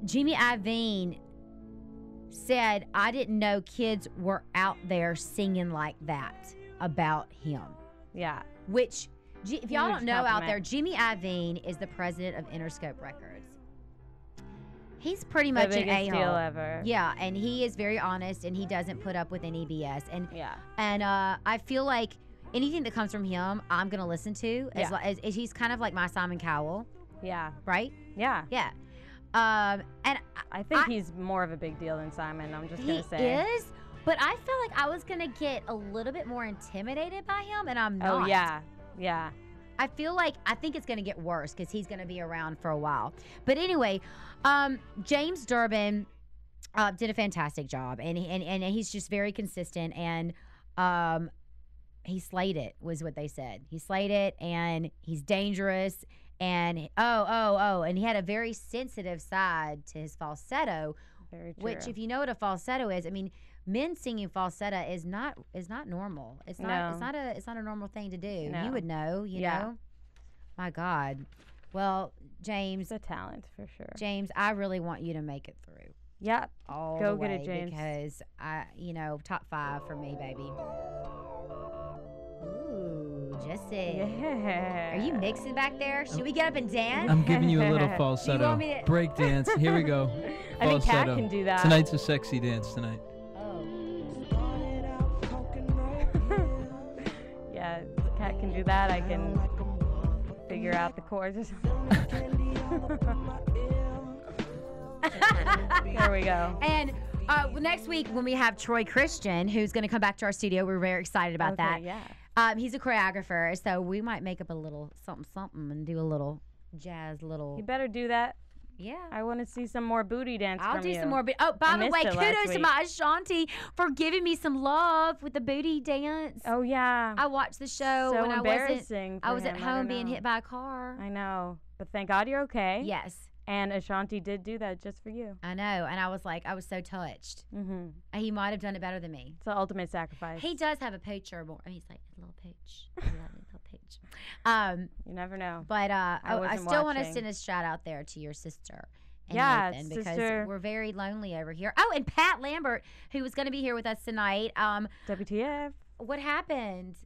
Jimmy Iovine said, I didn't know kids were out there singing like that about him. Yeah. Which, if y'all don't know out compliment. there, Jimmy Iovine is the president of Interscope Records. He's pretty much the an biggest a-hole. deal ever. Yeah, and he is very honest, and he doesn't put up with any BS. And I feel like anything that comes from him, I'm gonna listen to. As he's kind of like my Simon Cowell. Yeah. Right. Yeah. Yeah. And I think he's more of a big deal than Simon. I'm just gonna say. He is. But I feel like I was gonna get a little bit more intimidated by him, and I'm not. Oh yeah. Yeah. I think it's going to get worse because he's going to be around for a while. But anyway, James Durbin did a fantastic job, and he's just very consistent, and he slayed it, was what they said. He slayed it, and he's dangerous, and and he had a very sensitive side to his falsetto, Very true. which if you know what a falsetto is, I mean, men singing falsetto is not normal. It's not a normal thing to do. No. You would know, you know. My God. Well, James, It's a talent for sure. James, I really want you to make it through. Yep. All Go the get way it, James. because top 5 for me, baby. Ooh, Jesse. Yeah. Are you mixing back there? Should we get up and dance? I'm giving you a little You falsetto. want me to- Break dance. Here we go. I think Kat Falsetto. can do that. Tonight's a sexy dance tonight. Oh. Yeah, Kat can do that. I can figure out the chords or something. There we go. And next week when we have Troy Christian, who's going to come back to our studio, we're very excited about that. Yeah. He's a choreographer, so we might make up a little something and do a little jazz little. You better do that. Yeah. I want to see some more booty dance I'll from do you. some more. Oh, by I the missed way, it last kudos to week. my Ashanti for giving me some love with the booty dance. Oh yeah. I watched the show So when embarrassing I was for at him. I home don't being know. hit by a car. I know, but thank God you're okay. Yes. And Ashanti did do that just for you. I know, and I was so touched. Mm-hmm. He might have done it better than me. It's the ultimate sacrifice. He does have a pooch or more. He's like a little pooch. I love a little pooch. You never know. But I still want to watching. send a shout out there to your sister. And Yeah, Nathan, because sister. we're very lonely over here. Oh, and Pat Lambert, who was going to be here with us tonight. WTF. What happened?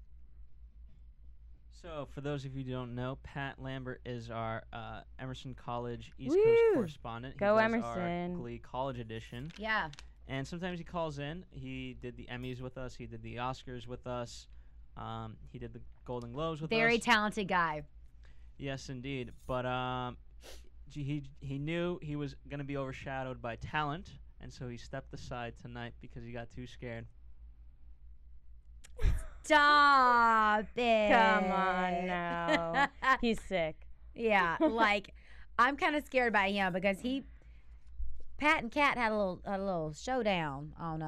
So, for those of you who don't know, Pat Lambert is our Emerson College East Woo! Coast correspondent. He Go does Emerson. Our Glee College edition. Yeah. And sometimes he calls in. He did the Emmys with us. He did the Oscars with us. He did the Golden Globes with us. Very talented guy. Yes, indeed. But he knew he was going to be overshadowed by talent, and so he stepped aside tonight because he got too scared. Stop it. Come on now. He's sick. Yeah, like I'm kind of scared by him because Pat and Kat had a little showdown on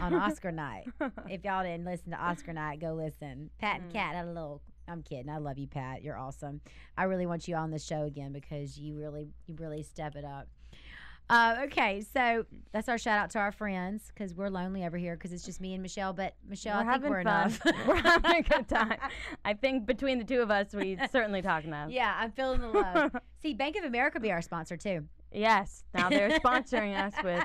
Oscar night. If y'all didn't listen to Oscar night, go listen. Pat and Kat had a little. I'm kidding. I love you, Pat. You're awesome. I really want you on the show again because you really step it up. Okay, so that's our shout out to our friends because we're lonely over here because it's just me and Michelle. But Michelle, I think we're enough. We're having a good time. I think between the two of us, we certainly talk enough. Yeah, I'm feeling the love. See, Bank of America be our sponsor too. Yes. Now they're sponsoring us with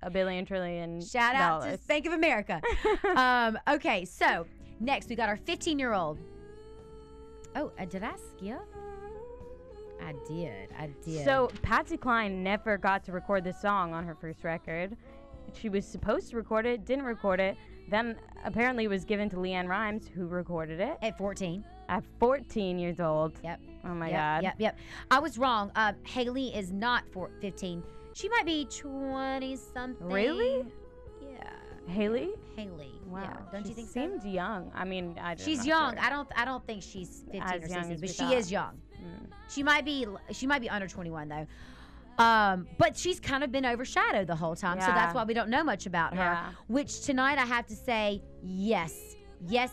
$1 billion trillion. Shout out to Bank of America. Okay, so next we got our 15-year-old. Oh, did I skip? I did. So Patsy Cline never got to record this song on her first record. She was supposed to record it, didn't record it. Then apparently it was given to Leanne Rimes, who recorded it. At 14. At 14 years old. Yep. Oh my God. Yep. I was wrong. Haley is not 15. She might be 20-something. Really? Yeah. Haley? Haley. Wow. Yeah. Don't you think so? Seemed young. I mean, she's young. Sure. I don't think she's 15 as or young 16, as but we she thought. is young. She might be under 21 though. But she's kind of been overshadowed the whole time, so that's why we don't know much about her. Yeah. Which tonight I have to say, yes,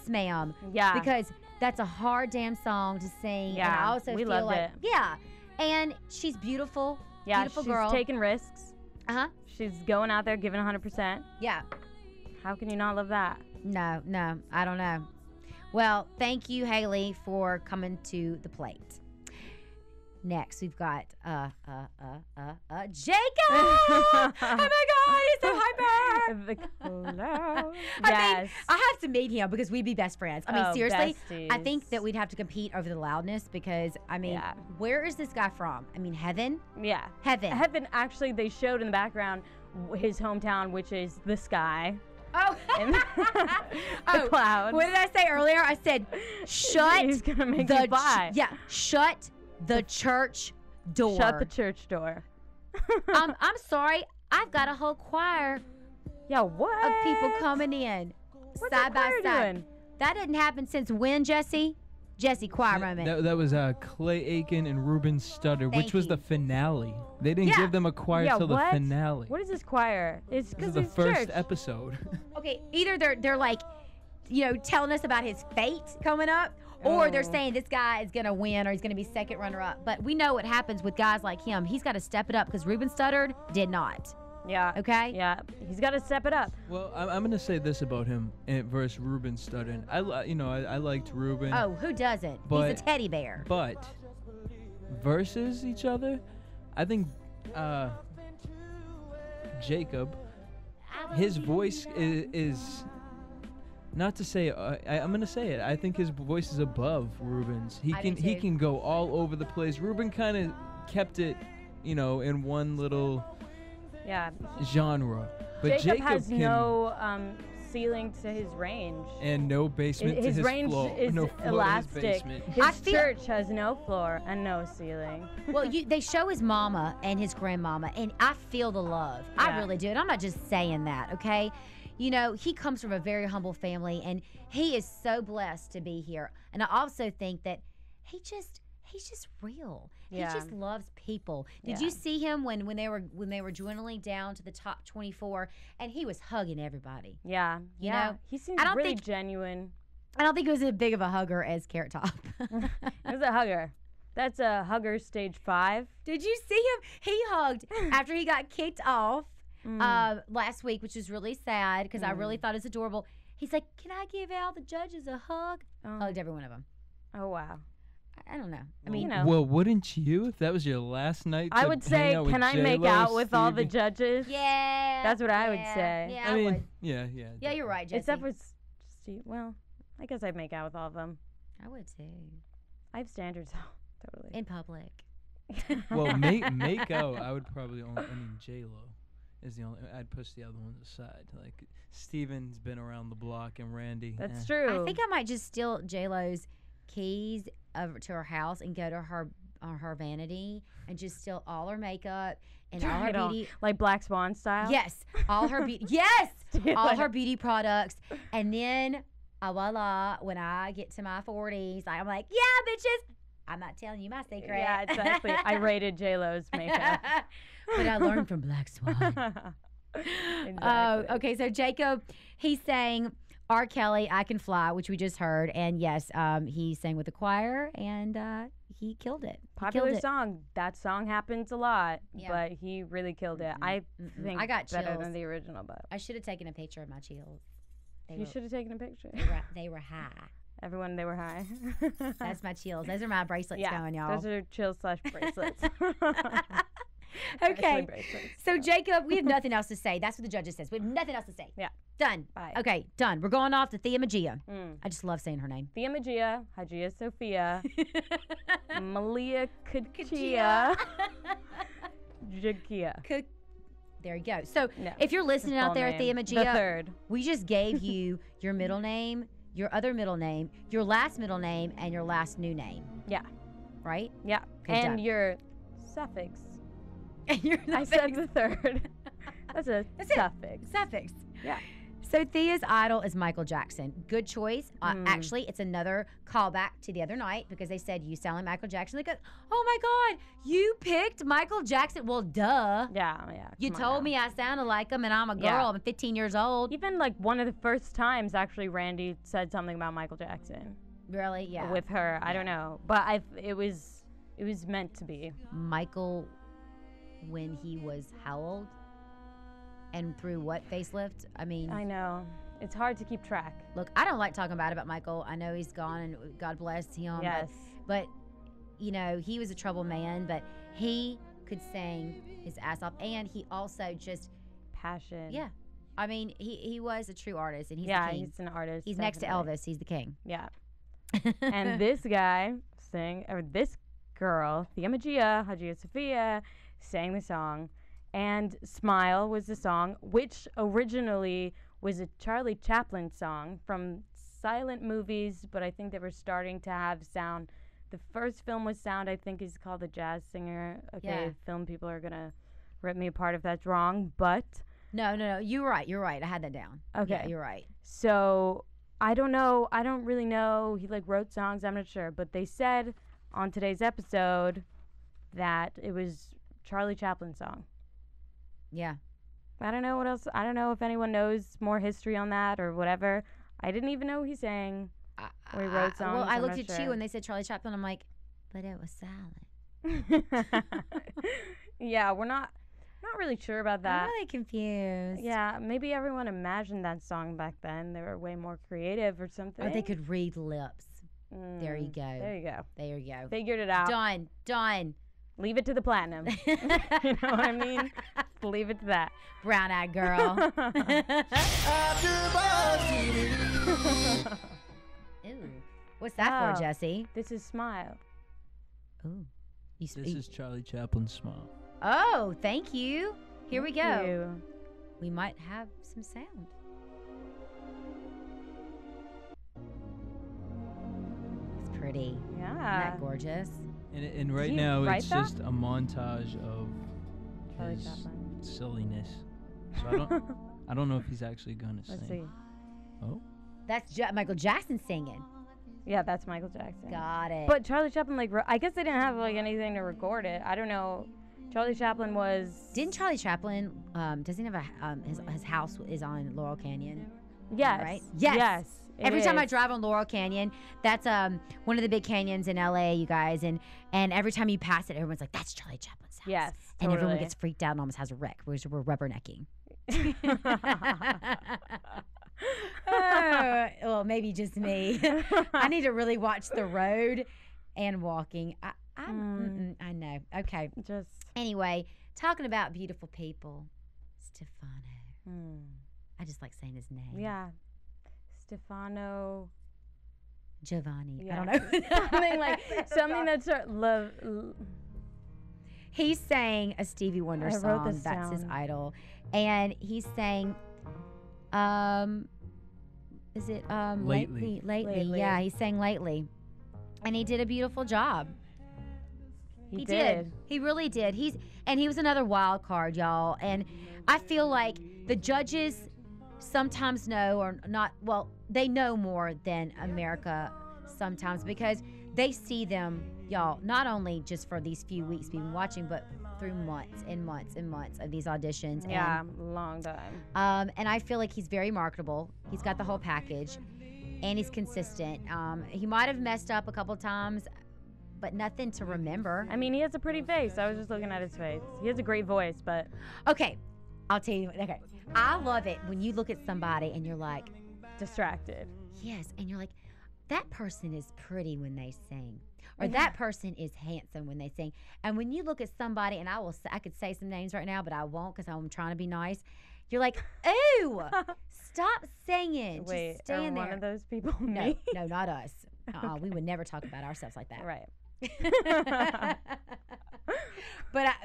ma'am. Yeah. Because that's a hard damn song to sing. Yeah. And I also we feel loved like it. Yeah. And she's beautiful. Yeah. Beautiful she's girl. taking risks. Uh-huh. She's going out there giving 100%. Yeah. How can you not love that? No, I don't know. Well, thank you, Haley, for coming to the plate. Next, we've got Jacob. Oh my God, he's so hyper. The cloud. I mean, I have to meet him because we'd be best friends. I mean, seriously, besties. I think that we'd have to compete over the loudness because, I mean, where is this guy from? I mean, heaven? Yeah. Heaven. Heaven, actually, they showed in the background his hometown, which is the sky. Oh, the clouds. What did I say earlier? I said, shut He's gonna make you fly. Shut the church door. Shut the church door. I'm sorry. I've got a whole choir what? of people coming in What's side that by choir side. doing? That didn't happen since when, Jesse? Jesse, choir moment. That was Clay Aiken and Ruben Studdard, which was the finale. They didn't give them a choir till the finale. What is this choir? It's This is because the it's first church. episode. Okay, either they're like, telling us about his fate coming up, or they're saying this guy is gonna win or he's gonna be second runner up. But we know what happens with guys like him. He's got to step it up because Ruben Studdard did not. Yeah. Okay. Yeah. He's got to step it up. Well, I'm gonna say this about him versus Ruben Studdard. I liked Ruben. Oh, who doesn't? He's a teddy bear. But versus each other, I think Jacob, his voice is not to say I'm gonna say it. I think his voice is above Ruben's. He can go all over the place. Ruben kind of kept it, in one little genre. But Jacob has no ceiling to his range. And no basement to his range floor. is no floor elastic. To his basement. His church has no floor and no ceiling. Well, they show his mama and his grandmama, and I feel the love. I really do. And I'm not just saying that, okay? He comes from a very humble family, and he is so blessed to be here. And I also think that he's just real. Yeah. He just loves people. Did you see him when they were dwindling down to the top 24, and he was hugging everybody? Yeah. You know? He seems really genuine. I don't think he was as big of a hugger as Carrot Top. He was a hugger. That's a hugger stage 5. Did you see him? He hugged after he got kicked off last week, which was really sad because I really thought it was adorable. He's like, "Can I give all the judges a hug?" Hugged every one of them. Oh, wow. I don't know. I mean, well, wouldn't you if that was your last night? I would say, can I make out with all the judges? Yeah. That's what I would say. Yeah, I mean, would. Yeah. Yeah, you're right, Jesse. Except for Steve. Well, I guess I'd make out with all of them. I would too. I have standards, totally. In public. Well, make out. I would probably only. I mean, J-Lo is the only. I'd push the other ones aside. Like Steven's been around the block, and Randy. That's true. I think I might just steal J-Lo's keys over to her house and go to her vanity and just steal all her makeup and all her beauty, like Black Swan style. Yes, all her beauty. Yes, all her beauty products, and then voila. When I get to my 40s, I'm like, yeah, bitches. I'm not telling you my secret. Yeah, exactly. I rated J-Lo's makeup. But I learned from Black Swan. Exactly. Okay, so Jacob, he sang R. Kelly, I Can Fly, which we just heard. And yes, he sang with the choir, and he killed it. Popular song. That song happens a lot, but he really killed it. I think I got better chills. than the original, but I should have taken a picture of my chills. You should have taken a picture. They were high. Everyone, they were high. That's my chills. Those are my bracelets going, y'all. Those are chills/bracelets. Okay. Bracelets. So, Jacob, we have nothing else to say. That's what the judges says. We have nothing else to say. Yeah. Done. Bye. Okay, done. We're going off to Thea Magia. I just love saying her name. Thea Magia, Hagia Sophia, Malia Kachia, Jagia. There you go. So, if you're listening out there, Thea Magia, the third. We just gave you your middle name, your other middle name, your last middle name, and your last new name. Yeah. Right? Yeah. Good and job. your suffix. And I said the third. That's a suffix. Suffix. Yeah. So Thea's idol is Michael Jackson. Good choice. Actually, it's another callback to the other night because they said you sound like Michael Jackson. They go, oh my God, you picked Michael Jackson. Well, duh. Yeah. You told me I sounded like him, and I'm a girl. I'm 15 years old. Even like one of the first times, actually, Randy said something about Michael Jackson. Really? Yeah. With her, I don't know, but it was meant to be. Michael, when he was how old? And through what facelift? I mean, I know. It's hard to keep track. Look, I don't like talking bad about Michael. I know he's gone, and God bless him. Yes. But you know, he was a troubled man, but he could sing his ass off, and he also just passion. Yeah. I mean, he was a true artist, and he's the king. He's an artist. He's next to Elvis. He's the king. Yeah. And this guy this girl, Thea Magia, Hagia Sophia, sang the song. And Smile was the song, which originally was a Charlie Chaplin song from silent movies, but I think they were starting to have sound. The first film with sound, I think, is called The Jazz Singer. Okay, film people are going to rip me apart if that's wrong, but... No. You're right. I had that down. Okay. Yeah, you're right. So, I don't know. I don't really know. He, wrote songs. I'm not sure. But they said on today's episode that it was Charlie Chaplin's song. Yeah. I don't know what else. I don't know if anyone knows more history on that or whatever. I didn't even know he sang or he wrote songs. Well, I looked at you and they said Charlie Chaplin. I'm like, but it was silent. Yeah, we're not really sure about that. I'm really confused. Yeah, maybe everyone imagined that song back then. They were way more creative or something. Or they could read lips. There you go. There you go. Figured it out. Done. Leave it to the platinum. You know what I mean? Leave it to that. Brown-eyed girl. Ooh. What's that for, Jesse? This is Smile. Ooh. This is Charlie Chaplin's Smile. Oh, thank you. Here we go. Thank you. We might have some sound. It's pretty. Yeah. Isn't that gorgeous? And right now it's just a montage of Charlie his Chaplin. silliness. So I don't know if he's actually gonna sing. Let's see. Oh. That's Michael Jackson singing. Yeah, that's Michael Jackson. Got it. But Charlie Chaplin, I guess they didn't have anything to record it. I don't know. Charlie Chaplin was. Didn't Charlie Chaplin? Doesn't he have his house is on Laurel Canyon? Yes. Right. Yes. Every time I drive on Laurel Canyon, that's one of the big canyons in LA, you guys, and every time you pass it, everyone's like, "That's Charlie Chaplin's house." Yes. And everyone totally. gets freaked out and almost has a wreck because we're rubbernecking. Well, maybe just me. I need to really watch the road and walking. I know. Okay. Just anyway, talking about beautiful people, Stefano. I just like saying his name. Yeah, Stefano Giovanni. Yeah. I don't know. something that's love. He sang a Stevie Wonder I wrote song. this That's his down. idol, and he sang. Is it Lately. Lately? Yeah, he sang Lately, and he did a beautiful job. He did. He really did. He was another wild card, y'all. And I feel like the judges sometimes know or not. Well, they know more than America sometimes because they see them, y'all, not only just for these few weeks we've been watching, but through months and months and months of these auditions. Yeah, long time. And I feel like he's very marketable. He's got the whole package, and he's consistent. He might have messed up a couple times, but nothing to remember. I mean, he has a pretty face. I was just looking at his face. He has a great voice, but Okay, I'll tell you. Okay, I love it when you look at somebody and you're like, distracted. yes, and you're like, that person is pretty when they sing, or that person is handsome when they sing. And when you look at somebody, and I could say some names right now, but I won't because I'm trying to be nice. You're like, ooh, stop singing. Wait, just stand are there. one of those people No, me? no, not us. We would never talk about ourselves like that. Right.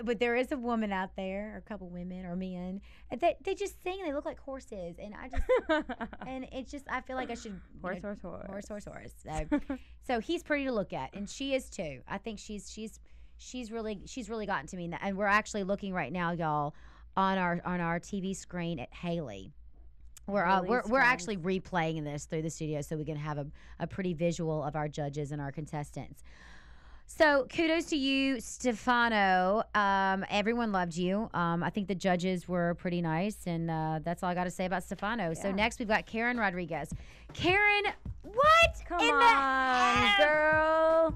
But there is a woman out there, or a couple women or men, and they just sing. They look like horses, and it's just I feel like I should Horse. So he's pretty to look at, and she is too. I think she's really gotten to me, and we're actually looking right now, y'all, on our TV screen at Haley. We're actually replaying this through the studio so we can have a pretty visual of our judges and our contestants. So kudos to you, Stefano. Everyone loved you. I think the judges were pretty nice, and that's all I got to say about Stefano. Yeah. So next we've got Karen Rodriguez. Karen, what? Come on, girl.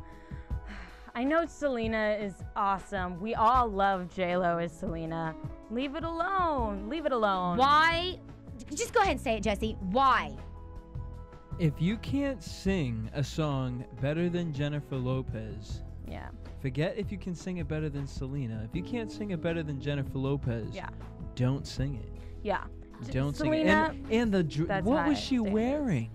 I know Selena is awesome. We all love J-Lo as Selena. Leave it alone. Leave it alone. Why? Just go ahead and say it, Jesse. Why? If you can't sing a song better than Jennifer Lopez, Yeah. forget if you can sing it better than Selena. If you can't sing it better than Jennifer Lopez, Yeah. don't sing it. Yeah. Don't Selena, sing it. And that's what high was she standards. wearing?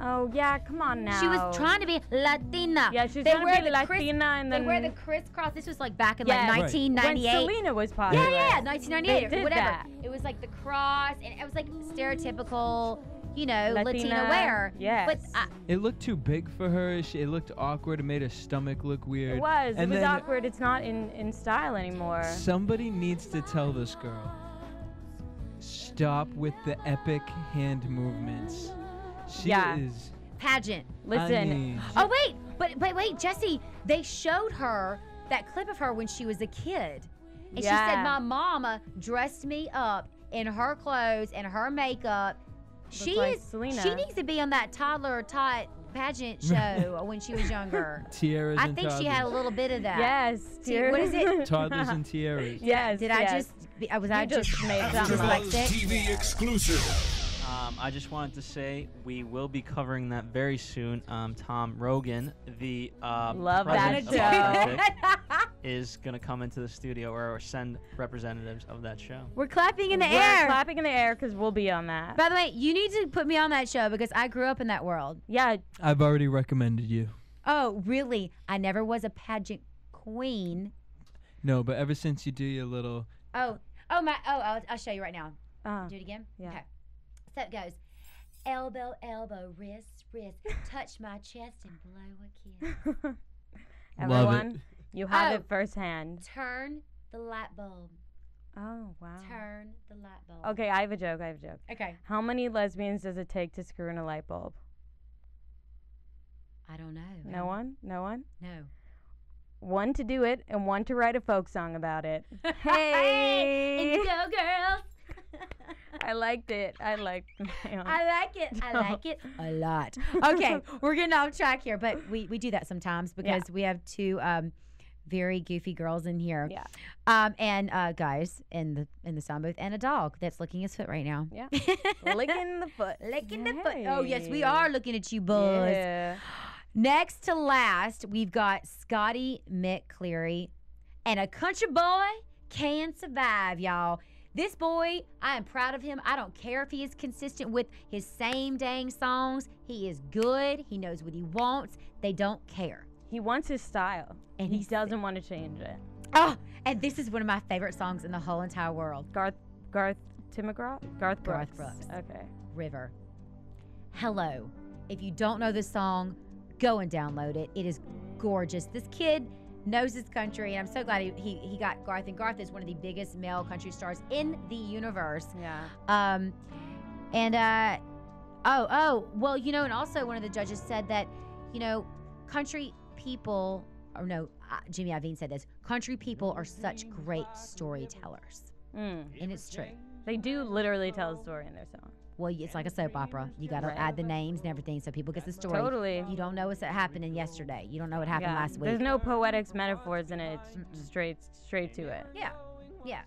Oh, yeah, come on now. She was trying to be Latina. Yeah, she's They trying wear to be the Latina and then... They wear the crisscross. This was like back in Yeah, like right. 1998. When Selena was popular. Yeah, 1998 They or did whatever. that. It was like the cross, and it was like stereotypical, Latina Latina wear. yes. But It looked too big for her. It looked awkward. It made her stomach look weird. It was. And it was then awkward. It's not in style anymore. Somebody needs to tell this girl, stop with the epic hand movements. She Yeah. is... pageant. Listen. I mean, Oh wait, but wait, Jesse. They showed her that clip of her when she was a kid, and she said, Yeah. "My mama dressed me up in her clothes and her makeup." She like is. Selena. She needs to be on that toddler tot pageant show when she was younger. tiaras I and think she had a little bit of that. Yes. What is it? toddlers and tiaras. Yes. Did yes. I just? Was I You just made something something dyslexic? TV exclusive. I just wanted to say we will be covering that very soon. Tom Rogan, the Love president that of show. Authentic, is going to come into the studio or send representatives of that show. We're clapping in the We're air. clapping in the air because we'll be on that. By the way, you need to put me on that show because I grew up in that world. Yeah. I've already recommended you. Oh, really? I never was a pageant queen. No, but ever since you do your little... I'll show you right now. Do it again? Yeah. Okay. So it goes, elbow, elbow, wrist, wrist, touch my chest and blow a kiss. Everyone, you have Oh. it firsthand. Turn the light bulb. Oh, wow. Turn the light bulb. Okay, I have a joke. Okay. How many lesbians does it take to screw in a light bulb? I don't know. No one? No one? No. One to do it and one to write a folk song about it. Hey! Indigo girls. I liked it. I liked I like it. I like it a lot. Okay, we're getting off track here, but we do that sometimes because we have two very goofy girls in here. Yeah. And guys in the sound booth, and a dog that's licking his foot right now. Yeah. Licking the foot. Licking the foot. Oh, yes, we are looking at you, Buzz. Yeah. Next to last, we've got Scotty McCleary, and a country boy can survive, y'all. This boy, I am proud of him. I don't care if he is consistent with his same dang songs. He is good. He knows what he wants. They don't care. He wants his style, and he doesn't want to change it. Oh, and this is one of my favorite songs in the whole entire world. Garth Brooks. Garth Brooks. Okay. River. Hello. If you don't know this song, go and download it. It is gorgeous. This kid knows his country, and I'm so glad he got Garth. And Garth is one of the biggest male country stars in the universe. Yeah. Well, you know, and also one of the judges said that, you know, country people, or no, Jimmy Iovine said this, country people are such great storytellers. And it's true. They do literally tell a story in their song. Well, it's like a soap opera. You got to add the names and everything so people get the story. Totally. You don't know what's happening yesterday. You don't know what happened last week. There's no poetics, metaphors in it. It's straight to it. Yeah. Yeah.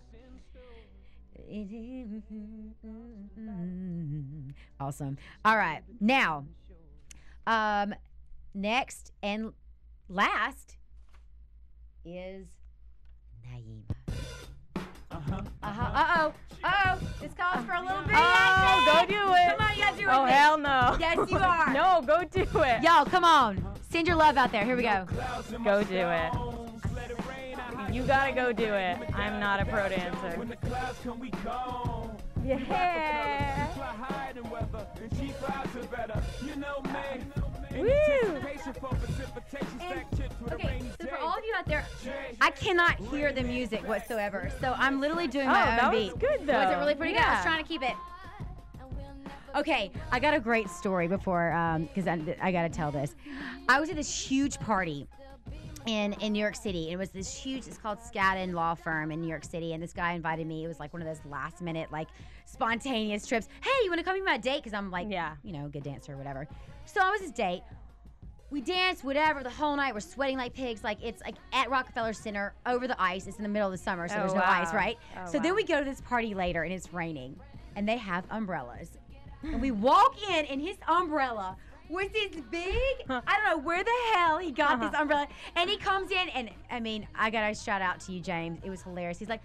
Awesome. All right. Now, next and last is Naima. Uh-oh. This calls for a little bit. Oh, go do it. Come on, you gotta do it. Oh, hell no. Yes, you are. No, go do it. Y'all, come on. Send your love out there. Here we go. Go do it. You gotta go do it. I'm not a pro dancer. Yeah. Woo! Okay, so for all of you out there, I cannot hear the music whatsoever. So I'm literally doing my own beat. Was good though. Was it really pretty good? I was trying to keep it. Okay, I got a great story before, because I got to tell this. I was at this huge party in New York City. It was this huge, it's called Skadden Law Firm in New York City, and this guy invited me. It was like one of those last minute, like spontaneous trips. Hey, you want to come be my date? Because I'm like, you know, good dancer or whatever. So I was his date. We danced, whatever, the whole night. We're sweating like pigs. Like, it's like at Rockefeller Center over the ice. It's in the middle of the summer, so there's no ice, right? So then we go to this party later, and it's raining, and they have umbrellas. And we walk in, and his umbrella was this big, I don't know where the hell he got this umbrella. And he comes in, and I mean, I got to shout out to you, James. It was hilarious. He's like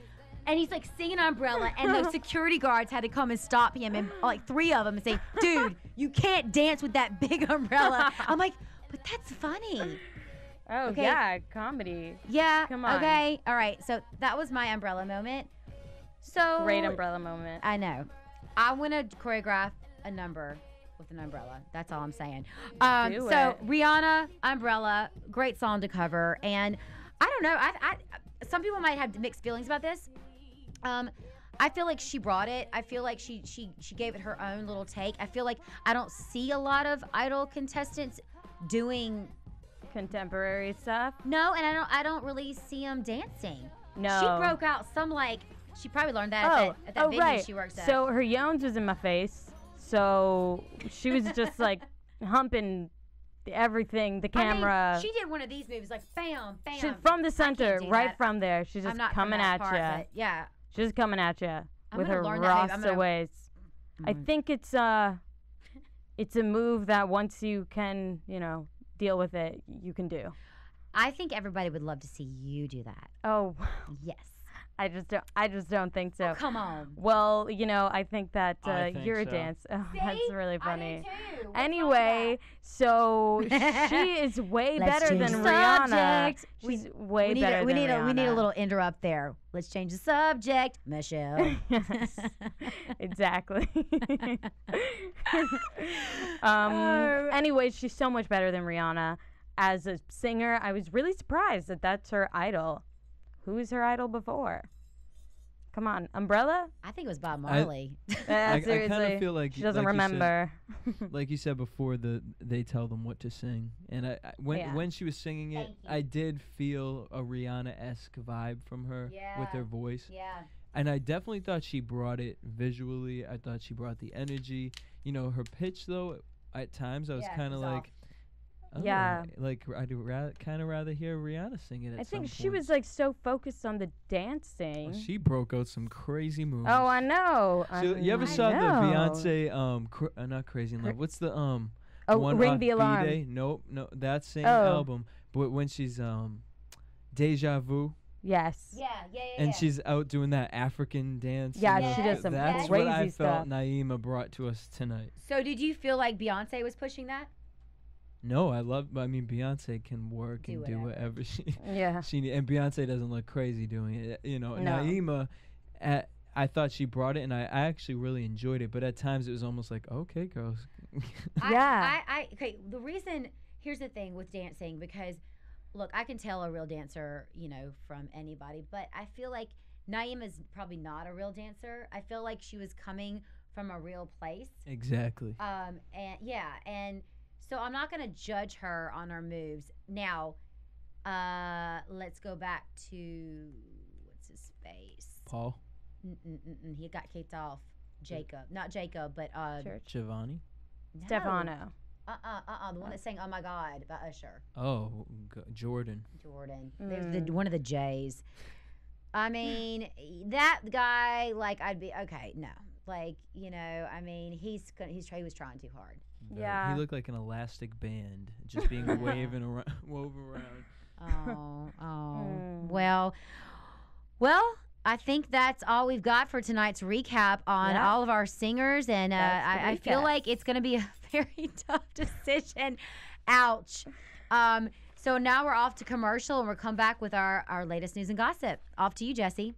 singing Umbrella, and those security guards had to come and stop him, and like 3 of them, and say, dude, you can't dance with that big umbrella. I'm like, but that's funny. Oh, okay. Yeah, comedy. Yeah. Come on. Okay. All right. So that was my umbrella moment. So great umbrella moment. I know. I want to choreograph a number with an umbrella. That's all I'm saying. So Rihanna, Umbrella, great song to cover. And I don't know. I some people might have mixed feelings about this. I feel like she brought it. I feel like she gave it her own little take. I feel like I don't see a lot of Idol contestants doing contemporary stuff. No, and I don't really see them dancing. No. She broke out some, like, she probably learned that at that venue she works at. So her yawns was in my face. So she was just like humping everything, the camera. I mean, she did one of these moves, like bam, bam. She's from the center, right from there. She's just coming at you. Yeah. She's just coming at you with her Rasta ways. I think it's a move that once you can, you know, deal with it, you can do. I think everybody would love to see you do that. Oh, yes. I just don't think so. Oh, come on. Well, you know, I think that you're a dance. Oh, that's really funny. Anyway, so she is way better than Rihanna. She's way better than Rihanna. We need a little interrupt there. Let's change the subject, Michelle. Yes, exactly. Anyway, she's so much better than Rihanna. As a singer, I was really surprised that that's her idol. Who was her idol before? Come on, Umbrella? I think it was Bob Marley. Seriously, I kind of feel like she doesn't remember. Like you said before, they tell them what to sing, and when she was singing it, I did feel a Rihanna-esque vibe from her with her voice. Yeah. And I definitely thought she brought it visually. I thought she brought the energy. You know, her pitch though, at times I was kind of like, Oh, Yeah. Like, I'd kind of rather hear Rihanna sing it at I some think she point. was like so focused on the dancing. She broke out some crazy moves. Oh, I know. So you ever saw the Beyonce, not Crazy in Love? What's the one Ring off the Alarm. B-Day? Nope, no, that same Oh. album. But when she's Deja Vu. Yes. Yeah. And she's out doing that African dance. Yeah, you know, she does some That's crazy what I stuff. felt Naima brought to us tonight. So did you feel like Beyonce was pushing that? No, I mean, Beyonce can work and do whatever she and Beyonce doesn't look crazy doing it. You know, No. Naima, I thought she brought it, and I actually really enjoyed it. But at times it was almost like, okay, girls. Okay, the reason, here's the thing with dancing, because, look, I can tell a real dancer, you know, from anybody, but I feel like Naima's probably not a real dancer. I feel like she was coming from a real place. Exactly. And so I'm not going to judge her on her moves. Now, let's go back to, what's his face? Paul? He got kicked off. Jacob. Not Jacob, but... Giovanni? No. Stefano. The one that sang "Oh My God" by Usher. Oh, Jordan. There's one of the J's. I mean, that guy, like, I'd be okay. No, like, you know, I mean, he was trying too hard. Yeah. He looked like an elastic band, just being woven around, woven around. Well. I think that's all we've got for tonight's recap on all of our singers, and I feel like it's going to be a very tough decision. Ouch. So now we're off to commercial, and we'll come back with our latest news and gossip. Off to you, Jesse.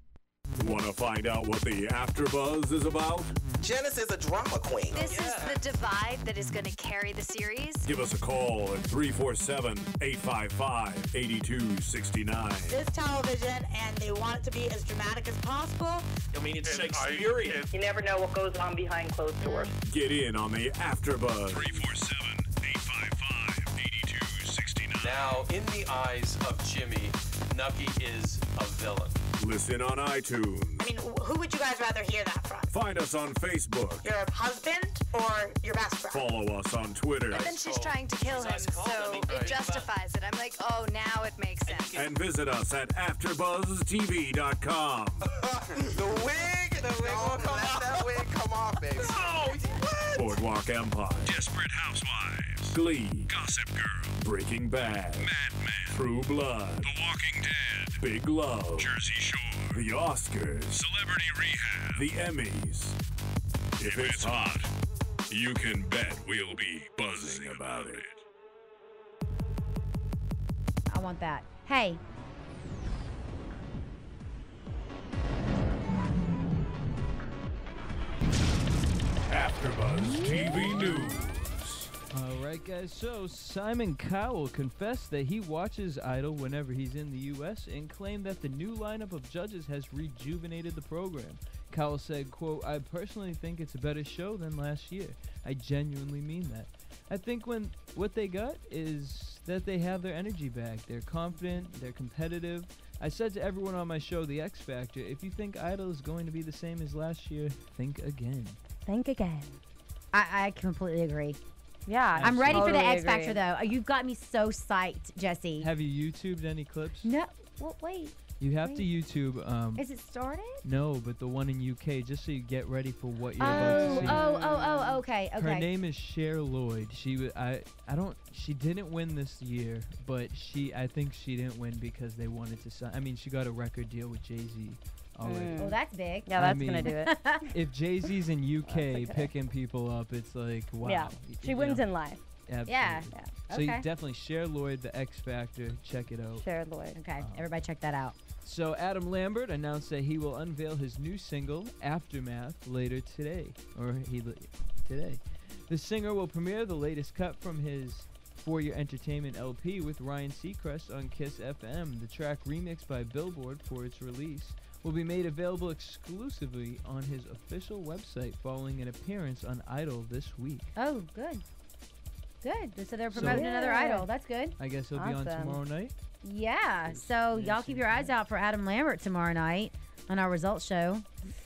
Want to find out what the AfterBuzz is about? Janice is a drama queen. This is the divide that is going to carry the series. Give us a call at 347-855-8269. This television, and they want it to be as dramatic as possible. I mean, it's Shakespearean. You never know what goes on behind closed doors. Get in on the AfterBuzz. 347-855-8269. Now, in the eyes of Jimmy, Nucky is a villain. Listen on iTunes. I mean, who would you guys rather hear that from? Find us on Facebook. Your husband or your best friend? Follow us on Twitter. But then she's trying to kill him, so it justifies it. I'm like, oh, now it makes sense. And visit us at AfterBuzzTV.com. The wig will come off. That wig come off, baby. Oh, what? Boardwalk Empire. Desperate Housewives. Glee. Gossip Girl. Breaking Bad. Mad Men. True Blood. The Walking Dead. Big Love. Jersey Shore. The Oscars. Celebrity Rehab. The Emmys. If it's hot, you can bet we'll be buzzing about it. I want that. Hey. AfterBuzz TV News. All right, guys. So Simon Cowell confessed that he watches Idol whenever he's in the U.S. and claimed that the new lineup of judges has rejuvenated the program. Cowell said, quote, "I personally think it's a better show than last year. I genuinely mean that. I think what they got is that they have their energy back. They're confident, they're competitive. I said to everyone on my show, The X Factor, if you think Idol is going to be the same as last year, think again." Think again. I completely agree. Yeah, I'm ready for the X agree. Factor, though. You've got me so psyched, Jesse. Have you YouTubed any clips? No. Well, wait. You have to YouTube. Is it started? No, but the one in UK, just so you get ready for what you're about to see. Okay. Her name is Cher Lloyd. She She didn't win this year, but I think she didn't win because they wanted to sign. I mean, she got a record deal with Jay-Z already. Oh, that's big. Yeah, that's gonna do it. If Jay-Z's in UK picking people up, it's like, wow. Yeah, she wins in life. Absolutely. Yeah. So you definitely Cher Lloyd, The X Factor. Check it out. Cher Lloyd. Okay, everybody check that out. So Adam Lambert announced that he will unveil his new single, Aftermath, later today. Today. The singer will premiere the latest cut from his For Your Entertainment LP with Ryan Seacrest on Kiss FM. The track, remixed by Billboard for its release, will be made available exclusively on his official website following an appearance on Idol this week. Oh, good. Good. So they're promoting another Idol. That's good. I guess he'll be on tomorrow night? Yeah. So y'all keep your eyes out for Adam Lambert tomorrow night on our results show.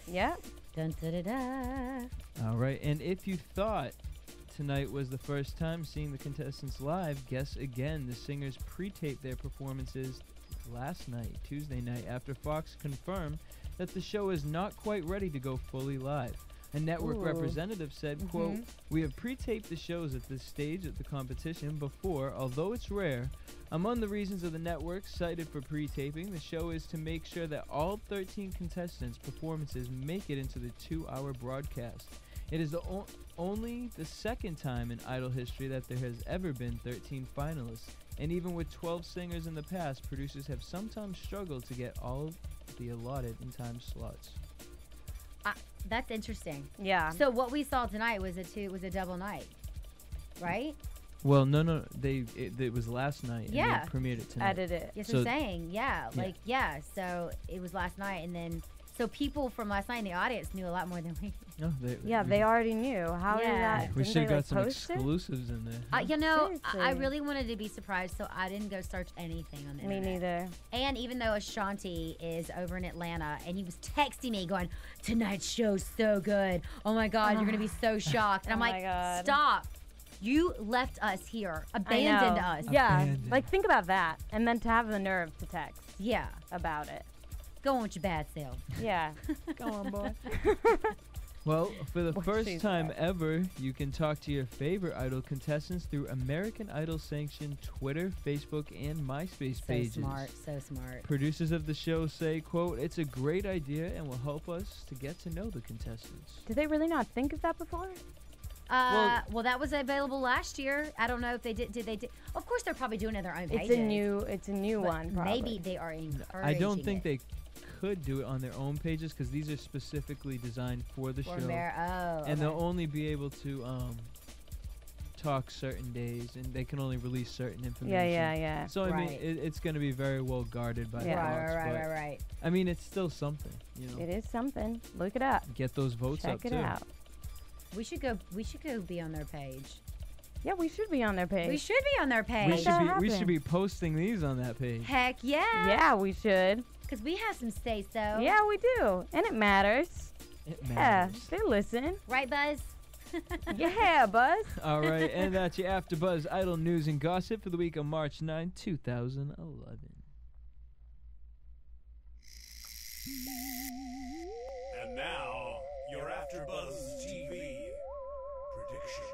Yeah. Dun, da, da, da. All right. And if you thought tonight was the first time seeing the contestants live, guess again, the singers pre-taped their performances last night, Tuesday night, after Fox confirmed that the show is not quite ready to go fully live. A network representative said, quote, "We have pre-taped the shows at this stage of the competition before, although it's rare. Among the reasons of the network cited for pre-taping the show is to make sure that all 13 contestants' performances make it into the 2-hour broadcast. It is only the second time in Idol history that there has ever been 13 finalists, and even with 12 singers in the past, producers have sometimes struggled to get all of the allotted in time slots." That's interesting. Yeah. So what we saw tonight was a double night, right? Well, no, it was last night. Yeah. And they premiered it tonight. Edited it. Yes, So I'm saying, so it was last night, and then so people from last night in the audience knew a lot more than we. No, they already knew. How did that? We didn't should have they, got some post it? exclusives in there. You know, I Seriously. really wanted to be surprised, so I didn't go search anything on the Me internet. neither. And even though Ashanti is over in Atlanta, and he was texting me going, "Tonight's show's so good. Oh my God, you're gonna be so shocked." And I'm Oh my like, God. "Stop! You left us here, I abandoned know. us." Yeah. Abandoned. Like, think about that. And then to have the nerve to text Yeah. about it. Go on with your bad self. Yeah. Go on, boy. Well, for the What first she time said. ever, you can talk to your favorite Idol contestants through American Idol sanctioned Twitter, Facebook, and MySpace So pages. so smart. Producers of the show say, quote, "It's a great idea and will help us to get to know the contestants." Did they really not think of that before? Well, that was available last year. I don't know if they did. Did they? Of course, they're probably doing it on their own pages. It's a new but one. Probably. Maybe they are encouraging I don't think it. they could do it on their own pages because these are specifically designed for the show. And they'll only be able to talk certain days, and they can only release certain information. Yeah. So, I mean, it's going to be very well guarded by Fox. Right. I mean, it's still something, you know. It is something. Look it up. Get those votes up, Check too. it out. We should go be on their page. Yeah, we should be on their page. We should be on their page. We should be posting these on that page. Heck yeah. Yeah, we should. Because we have some say-so. Yeah, we do. And it matters. It Yeah, matters. they listen. Right, Buzz? Yeah, Buzz. All right, and that's your AfterBuzz Idol news and gossip for the week of March 9, 2011. And now, your AfterBuzz TV predictions.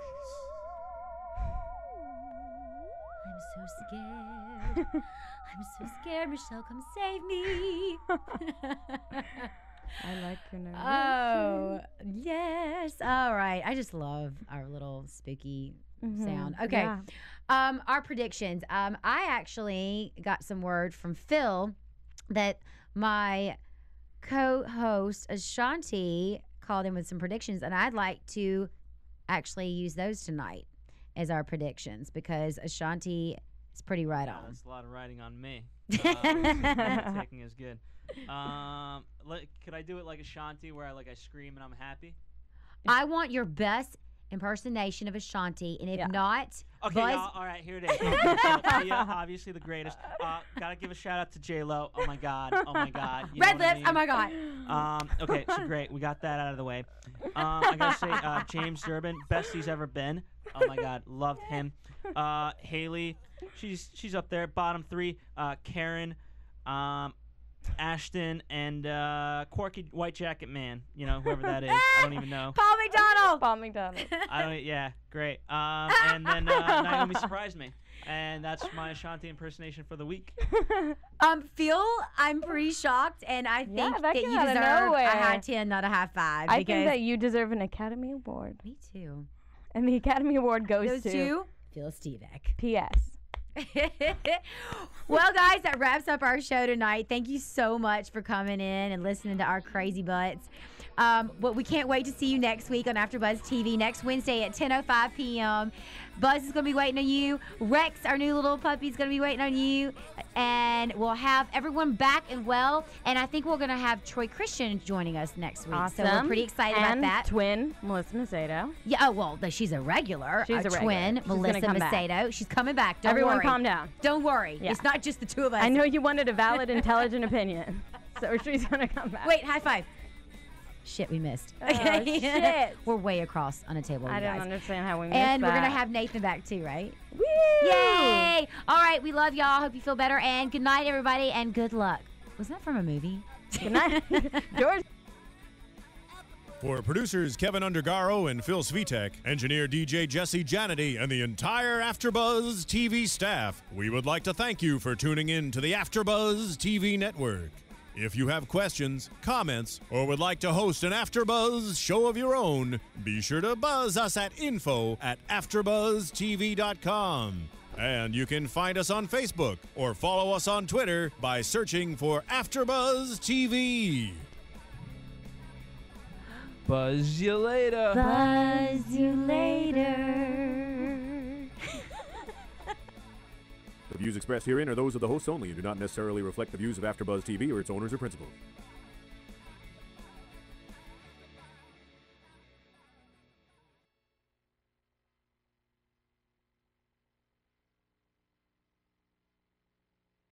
I'm so scared. I'm so scared. Michelle, come save me. I like your nerve. Oh, yes. All right. I just love our little spooky sound. Okay. Yeah. Our predictions. I actually got some word from Phil that my co-host Ashanti called in with some predictions, and I'd like to actually use those tonight as our predictions because Ashanti is pretty right on. That's a lot of writing on me. Taking is good. Could I do it like Ashanti where I scream and I'm happy? I want your best impersonation of Ashanti, and if not, Okay, Buzz. y'all, all right, here it is. Tia, obviously the greatest. Gotta give a shout out to J-Lo. Oh my God. You Red know lips. what I mean? Oh my God. Okay, so great. We got that out of the way. I gotta say, James Durbin, best he's ever been. Oh my God, loved him. Haley, she's up there. Bottom three, Karen, Ashton, and Quirky White Jacket Man. You know, whoever that is. I don't even know. Paul McDonald. Paul McDonald. Yeah, great. And then Naomi surprised me. And that's my Ashanti impersonation for the week. Phil, I'm pretty shocked, and I think that that came you out of deserve a nowhere. high 10, not a high 5. I think that you deserve an Academy Award. Me too. And the Academy Award goes Those to two, Phil Stevek. P.S. Well, guys, that wraps up our show tonight. Thank you so much for coming in and listening to our crazy butts. But we can't wait to see you next week on AfterBuzz TV next Wednesday at 10:05 p.m. Buzz is going to be waiting on you. Rex, our new little puppy, is going to be waiting on you. And we'll have everyone back and well. And I think we're going to have Troy Christian joining us next week. Awesome. So we're pretty excited and about that. twin, Melissa Macedo. Yeah, oh, well, she's a regular. She's a regular. Twin, She's gonna Melissa come back. Macedo. She's coming back. Don't Everyone worry. calm down. Don't worry. Yeah. It's not just the two of us. I know you wanted a valid, intelligent opinion. So she's going to come back. Wait, high five. Shit, we missed. Oh, shit. We're way across on a table. I you didn't guys. understand how we missed And that. we're going to have Nathan back too, right? Woo! Yay! All right, we love y'all. Hope you feel better. And good night, everybody, and good luck. Was that from a movie? Good night. George. For producers Kevin Undergaro and Phil Svitek, engineer DJ Jesse Janity, and the entire AfterBuzz TV staff, we would like to thank you for tuning in to the AfterBuzz TV network. If you have questions, comments, or would like to host an AfterBuzz show of your own, be sure to buzz us at info@AfterBuzzTV.com. And you can find us on Facebook or follow us on Twitter by searching for AfterBuzz TV. Buzz you later. Buzz you later. The views expressed herein are those of the hosts only and do not necessarily reflect the views of AfterBuzz TV or its owners or principals.